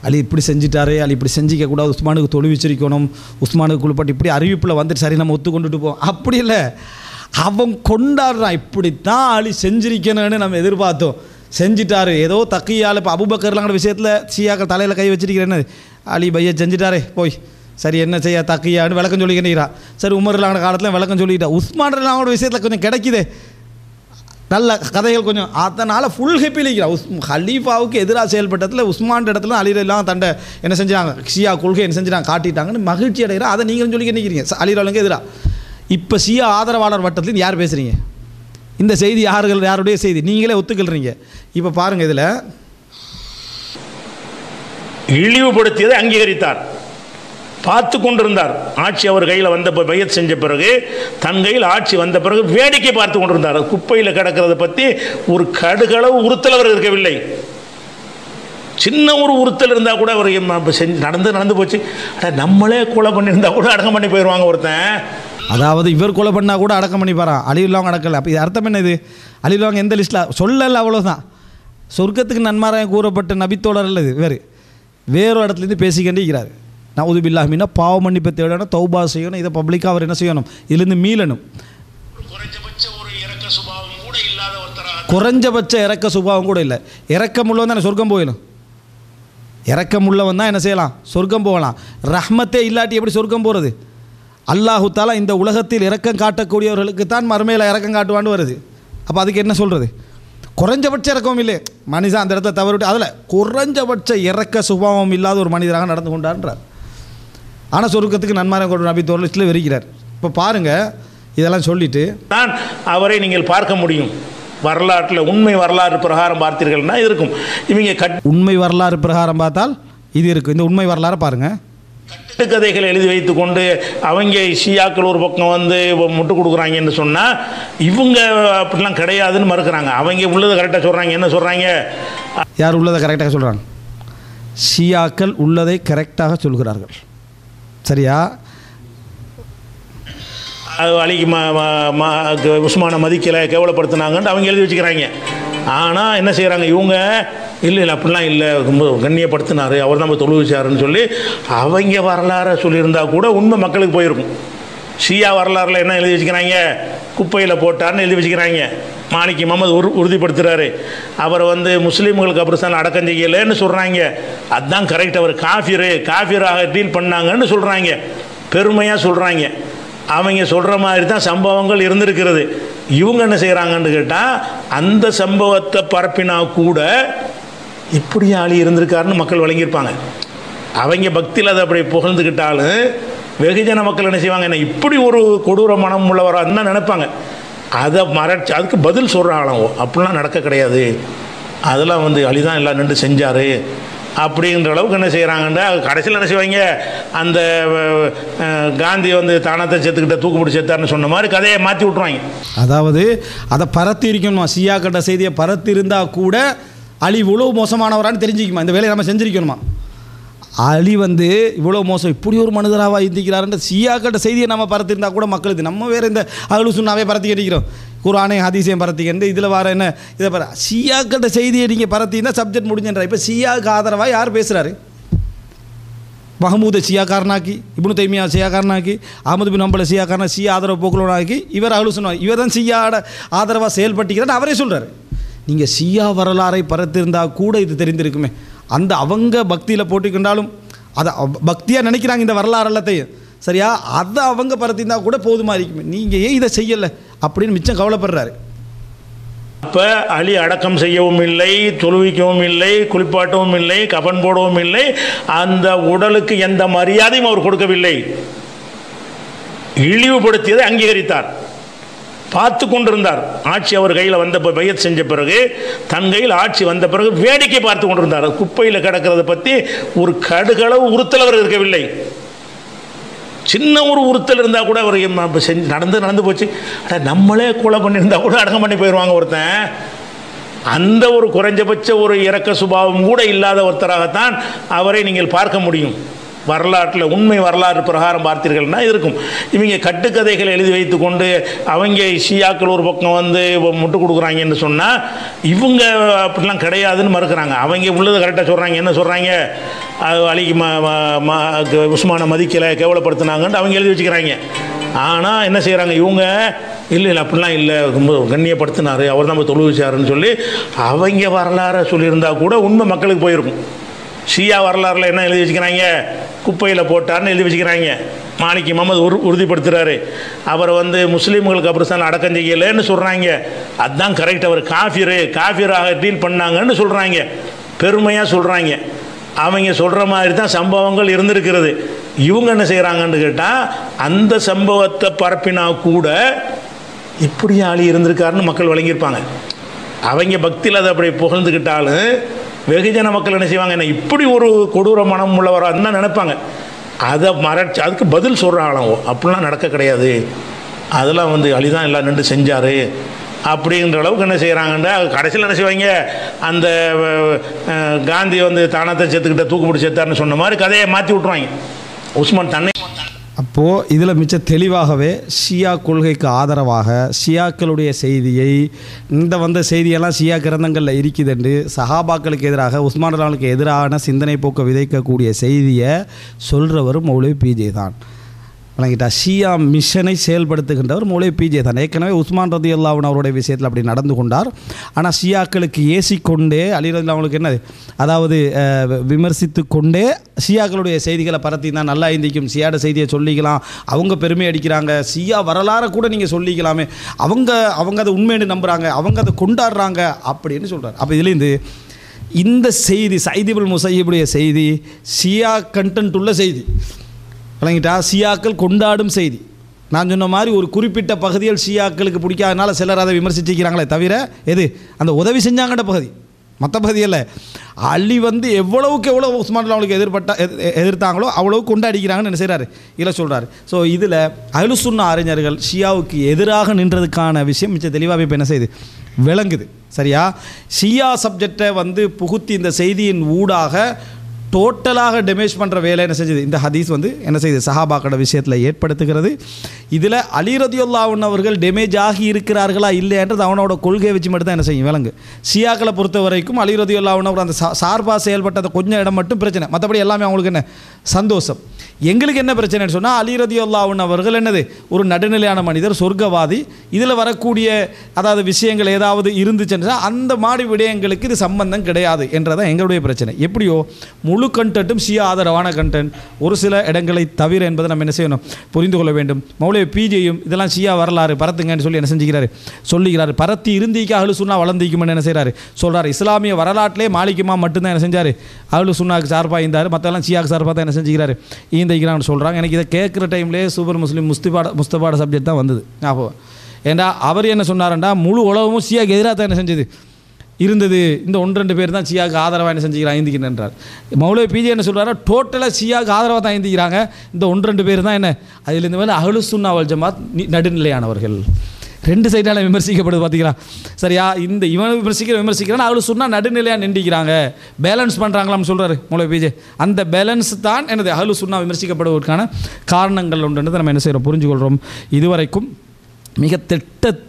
அலி இப்படி செஞ்சுட்டாரு, அலி இப்படி செஞ்சிக்கக்கூடாது, உஸ்மானுக்கு தொழுவிச்சிருக்கணும், உஸ்மானுக்கு குளிப்பாட்டு இப்படி அறிவிப்பில் வந்துட்டு சரி நம்ம ஒத்துக்கொண்டுட்டு போவோம். அப்படி இல்லை, அவன் கொண்டாடுறான், இப்படித்தான் அலி செஞ்சிருக்கணும்னு நம்ம எதிர்பார்த்தோம், செஞ்சிட்டாரு. ஏதோ தக்கியால் இப்போ அபூபக்கர்லாங்கிற விஷயத்தில் ஷியாக்கள் தலையில் கை வச்சிருக்கிறேன்னு, அலி பைய செஞ்சுட்டாரே போய் சரி என்ன செய்ய தக்கியான்னு விளக்கம் சொல்லிக்கிறீரா. சரி உமர்லாங்கிற காலத்தில் விளக்கம் சொல்லிக்கிட்டா. உஸ்மான்லாவோட விஷயத்தில் கொஞ்சம் கிடைக்குதே நல்ல கதைகள் கொஞ்சம், அதனால் ஃபுல் ஹெப்பியில் இருக்கிறான். ஹலீஃபாவுக்கு எதிராக செயல்பட்டதில் உஸ்மான் இடத்துல அலி ரலியல்லாஹு தண்டை என்ன செஞ்சாங்க, ஷியா கொள்கை என்ன செஞ்சாங்க காட்டிட்டாங்கன்னு மகிழ்ச்சி அடைகிறா. அதை நீங்களும் சொல்லி நிற்கிறீங்க அலி ரலியல்லாஹுக்கு எதிராக. இப்போ ஷியா ஆதரவாளர் வட்டத்தில் யார் பேசுகிறீங்க? இந்த செய்தி யாருடைய செய்தி? நீங்களே ஒத்துக்கல்றீங்க. இப்போ பாருங்கள், இதில் இழிவுபடுத்தியதை அங்கீகரித்தார், பார்த்து கொண்டிருந்தார். ஆட்சி அவர் கையில் வந்த பையத் செஞ்ச பிறகு, தன் கையில் ஆட்சி வந்த பிறகு வேடிக்கை பார்த்து கொண்டிருந்தார். குப்பையில் கிடக்கிறத பற்றி ஒரு கடுகளவு உறுத்தல் அவர் இருக்கவில்லை. சின்ன ஒரு உறுத்தல் இருந்தால் கூட அவர் நடந்து போச்சு, நம்மளே கொலை பண்ணியிருந்தா கூட அடக்கம் பண்ணி போயிடுவாங்க ஒருத்தன். அதாவது இவர் கொலை பண்ணால் கூட அடக்கம் பண்ணி பாரான், அலி ரலியல்லாஹு அடக்கலை. அப்போ இது அர்த்தம் என்ன? இது அலி ரலியல்லாஹு எந்த லிஸ்ட்டில் சொல்லலை, அவ்வளோதான். சொர்க்கத்துக்கு நன்மாராயம் கூறப்பட்ட நபித்தோழர் அல்லது வேறு இடத்துலேருந்து பேசிக்கிட்டே இருக்கிறார். நவுது பில்லாஹ் மின்னா பாவ மன்னிப்பை தேடணும், தௌபா செய்யணும், இதை பப்ளிக்காக அவர் என்ன செய்யணும், இதுலேருந்து மீளணும். குறைஞ்சபட்ச இறக்க சுபாவம் கூட இல்லை. இறக்கமுள்ளவன் தான் சொர்க்கம் போயிடும். இறக்கமுள்ளவன் தான் என்ன செய்யலாம், சொர்க்கம் போகலாம். ரஹ்மத்தே இல்லாட்டி எப்படி சொர்க்கம் போகிறது? அல்லாஹு தாலா இந்த உலகத்தில் இரக்கம் காட்டக்கூடியவர்களுக்கு தான் மறுமையில் இரக்கம் காட்டுவான்னு வருது. அப்போ அதுக்கு என்ன சொல்கிறது? குறைஞ்சபட்ச இறக்கவும் இல்லை மனிதன் அந்த இடத்த தவறிவிட்டு, அதில் குறைஞ்சபட்ச இறக்க சுபாவம் இல்லாத ஒரு மனிதராக நடந்து கொண்டான்றார். ஆனால் சொர்க்கத்துக்கு நன்மாராயம் கொண்டு நபி தோர் லிஸ்ட்டில் வெறுக்கிறார். இப்போ பாருங்கள், இதெல்லாம் சொல்லிவிட்டு தான் அவரை நீங்கள் பார்க்க முடியும். வரலாற்றில் உண்மை வரலாறு பிரகாரம் பார்த்தீர்கள்னா இருக்கும். இவங்க உண்மை வரலாறு பிரகாரம் பார்த்தால் இது இருக்குது. இந்த உண்மை வரலாறு பாருங்கள். கட்டுக்கதைகளை எழுதி வைத்து கொண்டு அவங்க ஷியாக்கள் ஒரு பக்கம் வந்து முட்டு கொடுக்குறாங்கன்னு சொன்னால் இவங்க அப்படிலாம் கிடையாதுன்னு மறுக்கிறாங்க. அவங்க உள்ளதை கரெக்டாக சொல்கிறாங்க. என்ன சொல்கிறாங்க? யார் உள்ளதை கரெக்டாக சொல்கிறாங்க? ஷியாக்கள் உள்ளதை கரெக்டாக சொல்கிறார்கள். சரியா? அலிக்கு உஸ்மானை மதிக்கலை, கேவலப்படுத்தினாங்கன்னு அவங்க எழுதி வச்சுக்கிறாங்க. ஆனால் என்ன செய்கிறாங்க, இவங்க இல்லை அப்படிலாம் இல்லை, ரொம்ப கண்ணியப்படுத்தினார், அவர் தான் தொழு வச்சாருன்னு சொல்லி அவங்க வரலாறு சொல்லியிருந்தா கூட உண்மை மக்களுக்கு போயிருக்கும். ஷியா வரலாறுல என்ன எழுதி வச்சுக்கிறாங்க, குப்பையில் போட்டார்னு எழுதி வச்சுக்கிறாங்க. மாலிக் முகமது உறுதிப்படுத்துகிறாரு, அவர் முஸ்லீம்களுக்கு அப்புறம் அடக்கம் செய்யலைன்னு சொல்கிறாங்க. அதுதான் கரெக்ட், அவர் காஃபிராக டீல் பண்ணாங்கன்னு சொல்கிறாங்க, பெருமையாக சொல்கிறாங்க. அவங்க சொல்கிற மாதிரி தான் சம்பவங்கள் இருந்திருக்கிறது. இவங்க என்ன செய்கிறாங்கன்னு கேட்டால், அந்த சம்பவத்தை பரப்பினா கூட இப்படி ஆளி இருந்திருக்காருன்னு மக்கள் வழங்கியிருப்பாங்க. அவங்க பக்தியில் அதை அப்படி புகழ்ந்துக்கிட்டாலும் வெகுஜன மக்கள் என்ன செய்வாங்க, என்ன இப்படி ஒரு கொடூர மனம் உள்ளவராக தான் நினைப்பாங்க. அதை மறைச்சி அதுக்கு பதில் சொல்கிறாங்களோ, அப்படிலாம் நடக்க கிடையாது, அதெல்லாம் அலிதான் எல்லாம் நின்று செஞ்சார் அப்படின்ற அளவுக்கு என்ன செய்கிறாங்கன்னா, கடைசியில் என்ன செய்வாங்க, அந்த காந்தி தானத்தை செத்துக்கிட்ட தூக்குப்பிடி செத்தார்னு சொன்ன மாதிரி கதையை மாற்றி விட்ருவாங்க. அதாவது அதை பரத்தி இருக்கணுமா, ஷியா கட்ட செய்தியை பரத்தி இருந்தால் கூட அலி இவ்வளோ மோசமானவரான்னு தெரிஞ்சுக்குமா, இந்த வேலையை நம்ம செஞ்சுருக்கணுமா. அலி இவ்வளோ மோசம், இப்படி ஒரு மனிதராக இருந்திக்கிறாருன்ற ஷியாக்கிட்ட செய்தியை நம்ம பரத்திருந்தா கூட மக்களுக்கு, நம்ம வேறு இந்த அஹ்லு சுன்னாவே பரத்தி கட்டிக்கிறோம், குர்ஆனை ஹதீஸையும் பரத்திக்கிட்டு இதில் வர என்ன இதை ஷியாக்கிட்ட செய்தியை நீங்கள் பரத்தினா சப்ஜெக்ட் முடிஞ்சுன்றா. இப்போ ஷியாவுக்கு ஆதரவாக யார் பேசுகிறாரு, மஹமூதை ஷியாக்காரனாக்கி, இப்னு தைமியா ஷியாக்காரனாக்கி, அஹமது பின் ஹம்பலை ஷியாக்காரனா, ஷியா ஆதரவு போக்குலனாக்கி, இவர் அஹ்லு சுன்னா, இவர் தான் ஷியாவோட ஆதரவாக செயல்பட்டுக்கிறான்னு அவரே சொல்கிறார். நீங்கள் ஷியா வரலாறை பரத்திருந்தால் கூட இது தெரிந்திருக்குமே. அந்த அவங்க பக்தியில் போட்டுக்கொண்டாலும் அதை பக்தியாக நினைக்கிறாங்க இந்த வரலாறு எல்லாத்தையும், சரியா, அதை அவங்க பரத்திருந்தா கூட போதுமா இருக்குமே, நீங்கள் ஏன் இதை செய்யலை அப்படின்னு மிச்சம் கவலைப்படுறாரு. அப்போ அலி அடக்கம் செய்யவும் இல்லை, தொழுவிக்கவும் இல்லை, குளிப்பாட்டவும் இல்லை, கபன் போடவும் இல்லை, அந்த உடலுக்கு எந்த மரியாதையும் அவர் கொடுக்கவில்லை, இழிவுபடுத்தியதை அங்கீகரித்தார், பார்த்து கொண்டிருந்தார். ஆட்சி அவர் கையில் வந்த பையத் செஞ்ச பிறகு, தன் கையில் ஆட்சி வந்த பிறகு வேடிக்கை பார்த்து கொண்டிருந்தார். குப்பையில் கிடக்கிறத பற்றி ஒரு கடுகளவு உறுத்தல் அவர் இருக்கவில்லை. சின்ன ஒரு உறுத்தல் இருந்தால் கூட அவர் நடந்து போச்சு, நம்மளே கொலை பண்ணியிருந்தா கூட அடக்கம் பண்ணி போயிடுவாங்க ஒருத்தன். அந்த ஒரு குறைஞ்சபட்ச ஒரு இரக்க சுபாவம் கூட இல்லாத ஒருத்தராகத்தான் அவரை நீங்கள் பார்க்க முடியும். வரலாற்றில் உண்மை வரலாறு பிரகாரம் பார்த்தீர்கள்னா இருக்கும். இவங்க கட்டுக்கதைகளை எழுதி வைத்து கொண்டு அவங்க ஷியாக்கள் ஒரு பக்கம் முட்டு கொடுக்குறாங்கன்னு சொன்னால், இவங்க அப்படிலாம் கிடையாதுன்னு மறுக்கிறாங்க. அவங்க உள்ளதை கரெக்டாக சொல்கிறாங்க. என்ன சொல்கிறாங்க, அலிக்கு உஸ்மானை மதிக்கலை, கேவலப்படுத்தினாங்கன்னு அவங்க எழுதி வச்சுக்கிறாங்க. ஆனால் என்ன செய்கிறாங்க இவங்க, இல்லை அப்படிலாம் இல்லை, ரொம்ப கண்ணியப்படுத்தினார், அவர் தான் தொழு வச்சாருன்னு சொல்லி அவங்க வரலாறு சொல்லியிருந்தா கூட உண்மை மக்களுக்கு போயிருக்கும். ஷியா வரலாறுல என்ன எழுதி வச்சுக்கிறாங்க, குப்பையில் போட்டார்னு எழுதி வச்சுக்கிறாங்க. மாலிக் முகமது உறுதிப்படுத்துகிறாரு, அவர் முஸ்லீம்களுக்கு அப்புறம் அடக்கம் செய்யலைன்னு சொல்கிறாங்க. அதுதான் கரெக்ட், அவர் காஃபிராக டீல் பண்ணாங்கன்னு சொல்கிறாங்க, பெருமையாக சொல்கிறாங்க. அவங்க சொல்கிற மாதிரி தான் சம்பவங்கள் இருந்திருக்கிறது. இவங்க என்ன செய்கிறாங்கன்னு கேட்டால், அந்த சம்பவத்தை பரப்பினா கூட இப்படி ஆளி இருந்திருக்காருன்னு மக்கள் வழங்கியிருப்பாங்க. அவங்க பக்தியில் அதை அப்படி புகழ்ந்துக்கிட்டாலும் வெகுஜன மக்கள் என்ன செய்வாங்க, என்ன இப்படி ஒரு கொடூர மனம் உள்ளவராக தான் நினைப்பாங்க. அதை மறைச்சி அதுக்கு பதில் சொல்கிறாங்களோ, அப்படிலாம் நடக்க கிடையாது, அதெல்லாம் அலிதான் எல்லாம் நின்று செஞ்சார் அப்படின்ற அளவுக்கு என்ன செய்கிறாங்கன்னா, கடைசியில் என்ன செய்வாங்க, அந்த காந்தி தானத்தை செத்துக்கிட்ட தூக்குப்பிடி செத்தார்னு சொன்ன மாதிரி கதையை மாற்றி விட்ருவாங்க. உஸ்மான் தன்னை அப்போது இதில் மிச்ச தெளிவாகவே ஷியா கொள்கைக்கு ஆதரவாக ஷியாக்களுடைய செய்தியை, இந்த செய்தியெல்லாம் ஷியா கிரந்தங்களில் இருக்குதுண்டு, சஹாபாக்களுக்கு எதிராக உஸ்மான் ரலியல்லாஹுவுக்கு எதிரான சிந்தனை போக்க விதைக்கக்கூடிய செய்தியை சொல்கிறவர் மௌலவி பிஜே தான். வழங்கிட்டா ஷியா மிஷனை செயல்படுத்துகின்றவர் மௌலவி பிஜே தான். ஏற்கனவே உஸ்மான் ரலியல்லாஹு அன்ஹு அவருடைய விஷயத்தில் அப்படி நடந்து கொண்டார். ஆனால் ஷியாக்களுக்கு ஏசிக்கொண்டே அலி ரலியல்லாஹு அன்ஹுவுக்கு என்னது, அதாவது விமர்சித்து கொண்டே ஷியாக்களுடைய செய்திகளை பரத்தி தான் நல்லா இருந்திக்கும், ஷியாட செய்தியை சொல்லிக்கலாம், அவங்க பெருமை அடிக்கிறாங்க, ஷியா வரலாறு கூட நீங்கள் சொல்லிக்கலாமே, அவங்க அதை உண்மைன்னு நம்புகிறாங்க, அவங்க அதை கொண்டாடுறாங்க அப்படின்னு சொல்கிறார். அப்போ இதுலேருந்து இந்த செய்தி சயீத் இப்னு முஸையிபுடைய செய்தி ஷியா கண்டென்ட் உள்ள செய்தி, வழங்கிட்டா ஷியாக்கள் கொண்டாடும் செய்தி. நான் சொன்ன மாதிரி ஒரு குறிப்பிட்ட பகுதியில் ஷியாக்களுக்கு பிடிக்காதனால சிலர் அதை விமர்சிச்சிக்கிறாங்களே தவிர, எது அந்த உதவி செஞ்சாங்கன்ற பகுதி, மற்ற பகுதியில் அலி எவ்வளவுக்கு எவ்வளோ உஸ்மான் ரலியல்லாஹு எதிர்த்தாங்களோ அவ்வளவு கொண்டாடிக்கிறாங்கன்னு என்ன செய்கிறாரு இதில் சொல்கிறாரு. ஸோ இதில் அஹ்லு சுன்னா அறிஞர்கள் ஷியாவுக்கு எதிராக நின்றதுக்கான விஷயம் மிச்சம் தெளிவாக இப்போ என்ன செய்யுது விளங்குது, சரியா. ஷியா சப்ஜெக்டை புகுத்தி இந்த செய்தியின் ஊடாக டோட்டலாக டேமேஜ் பண்ணுற வேலை என்ன செஞ்சது இந்த ஹதீஸ் வந்து என்ன செய்யுது சஹாபாக்களோட விஷயத்தில் ஏற்படுத்துகிறது. இதில் அலி ரலியல்லாஹு அன்ஹு அவர்கள் டேமேஜ் ஆகி இருக்கிறார்களா இல்லைன்றது அவனோட கொள்கையை வச்சு மட்டும் தான் என்ன செய்யும் விளங்கு. ஷியாக்களை பொறுத்த வரைக்கும் அலி ரலியல்லாஹு அன்ஹு அவர் அந்த சார்பாக செயல்பட்ட அந்த கொஞ்சம் இடம் மட்டும் பிரச்சனை, மற்றபடி எல்லாமே அவங்களுக்கு என்ன சந்தோஷம். எங்களுக்கு என்ன பிரச்சனைன்னு சொன்னால் அலி ரலியல்லாஹு அன்ஹு அவர்கள் என்னது ஒரு நடுநிலையான மனிதர், சொர்க்கவாதி. இதில் வரக்கூடிய அதாவது விஷயங்கள் ஏதாவது இருந்துச்சுன்னா அந்த மாடி விடயங்களுக்கு இது சம்பந்தம் கிடையாது என்றதான் எங்களுடைய பிரச்சனை. எப்படியோ முழு கண்டென்ட்டும் ஷியா ஆதரவான கண்டென்ட், ஒரு சில இடங்களை தவிர என்பதை நம்ம என்ன செய்யணும் புரிந்து கொள்ள வேண்டும். மௌலவி பிஜேயும் இதெல்லாம் ஷியா வரலாறு பரத்துங்கன்னு சொல்லி என்ன செஞ்சுக்கிறாரு சொல்லிக்கிறாரு. பரத்தி இருந்திக்கு அஹ்லு சுன்னா வளர்ந்திக்கும்னு என்ன செய்கிறாரு சொல்கிறார். இஸ்லாமிய வரலாற்றிலே மாலிக்குமா மட்டும்தான் என்ன செஞ்சார் அஹ்லு சுன்னாக்கு சார்பாக இருந்தார், மற்றெல்லாம் ஷியாக்கு சார்பாக தான் என்ன செஞ்சுக்கிறாரு ஈந்திக்கிறான்னு சொல்கிறாங்க. எனக்கு இதை கேட்குற டைம்லேயே சூப்பர் முஸ்லீம் முஸ்தபாட சப்ஜெக்ட் தான் வந்தது ஞாபகம். ஏண்டா அவர் என்ன சொன்னார்ண்டா முழு உலகமும் ஷியாக்கு எதிராக தான் என்ன செஞ்சது இருந்தது, இந்த 1-2 பேர் தான் ஷியாவுக்கு ஆதரவாக என்ன செஞ்சுக்கிறாங்க ஐந்திக்கிறன்றார். மௌலவி பிஜே என்ன சொல்கிறாரா டோட்டலாக ஷியாவுக்கு ஆதரவாக தான் ஐந்திக்கிறாங்க, இந்த 1-2 பேர் தான் என்ன அதில் இந்த மாதிரி அஹ்லு சுன்னா வல் ஜமாத் நடுநிலையானவர்கள். 2 சைடால் விமர்சிக்கப்படுது பார்த்தீங்களா சரியா. இந்த இவனை விமர்சிக்கிறான் அஹ்லு சுன்னா நடுநிலையாக நின்றுக்கிறாங்க, பேலன்ஸ் பண்ணுறாங்களான்னு சொல்கிறாரு மௌலவி பிஜே. அந்த பேலன்ஸ் தான் எனது அஹ்லு சுன்னா விமர்சிக்கப்படுவதற்கான காரணங்கள் உண்டுன்றதை நம்ம என்ன செய்கிறோம் புரிஞ்சுக்கொள்கிறோம். இதுவரைக்கும் மிக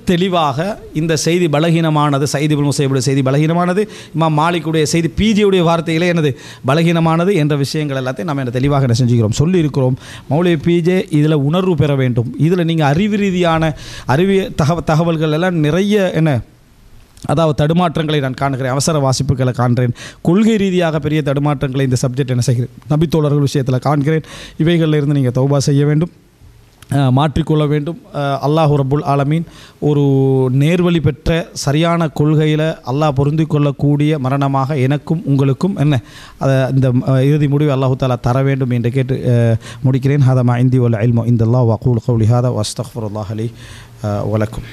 தெளிவாக இந்த செய்தி பலகீனமானது, சயீத் இப்னு முஸையிபுடைய செய்தி பலகீனமானது, இமாம் மாலிக்குடைய செய்தி பிஜேயுடைய வார்த்தையிலே என்னது பலகீனமானது என்ற விஷயங்கள் எல்லாத்தையும் நம்ம என்ன தெளிவாக என்ன செஞ்சுக்கிறோம் சொல்லியிருக்கிறோம். மௌலவி பிஜே இதில் உணர்வு பெற வேண்டும். இதில் நீங்கள் அறிவு ரீதியான தகவல்கள் எல்லாம் நிறைய என்ன அதாவது தடுமாற்றங்களை நான் காண்கிறேன், அவசர வாசிப்புகளை காண்கிறேன், கொள்கை ரீதியாக பெரிய தடுமாற்றங்களை இந்த சப்ஜெக்ட் என்ன செய்கிறேன் நபித்தோழர்கள் விஷயத்தில் காண்கிறேன். இவைகளில் இருந்து நீங்கள் தௌபா செய்ய வேண்டும், மாற்றிக்கொள்ள வேண்டும். அல்லாஹ் ரப்புல் ஆலமீன் ஒரு நேர்வழி பெற்ற சரியான கொள்கையில் அல்லாஹ் பொருந்தி கொள்ளக்கூடிய மரணமாக எனக்கும் உங்களுக்கும் என்ன இந்த இறுதி முடிவு அல்லாஹு தாலா தர வேண்டும் என்று கேட்டு முடிக்கிறேன். ஹாதா மா இந்தி வல் இல்மு இந்தல்லாஹ் வ அகூலு கௌலி ஹாதா வ அஸ்தக்ஃபிருல்லாஹ் லி வ லக்கும்.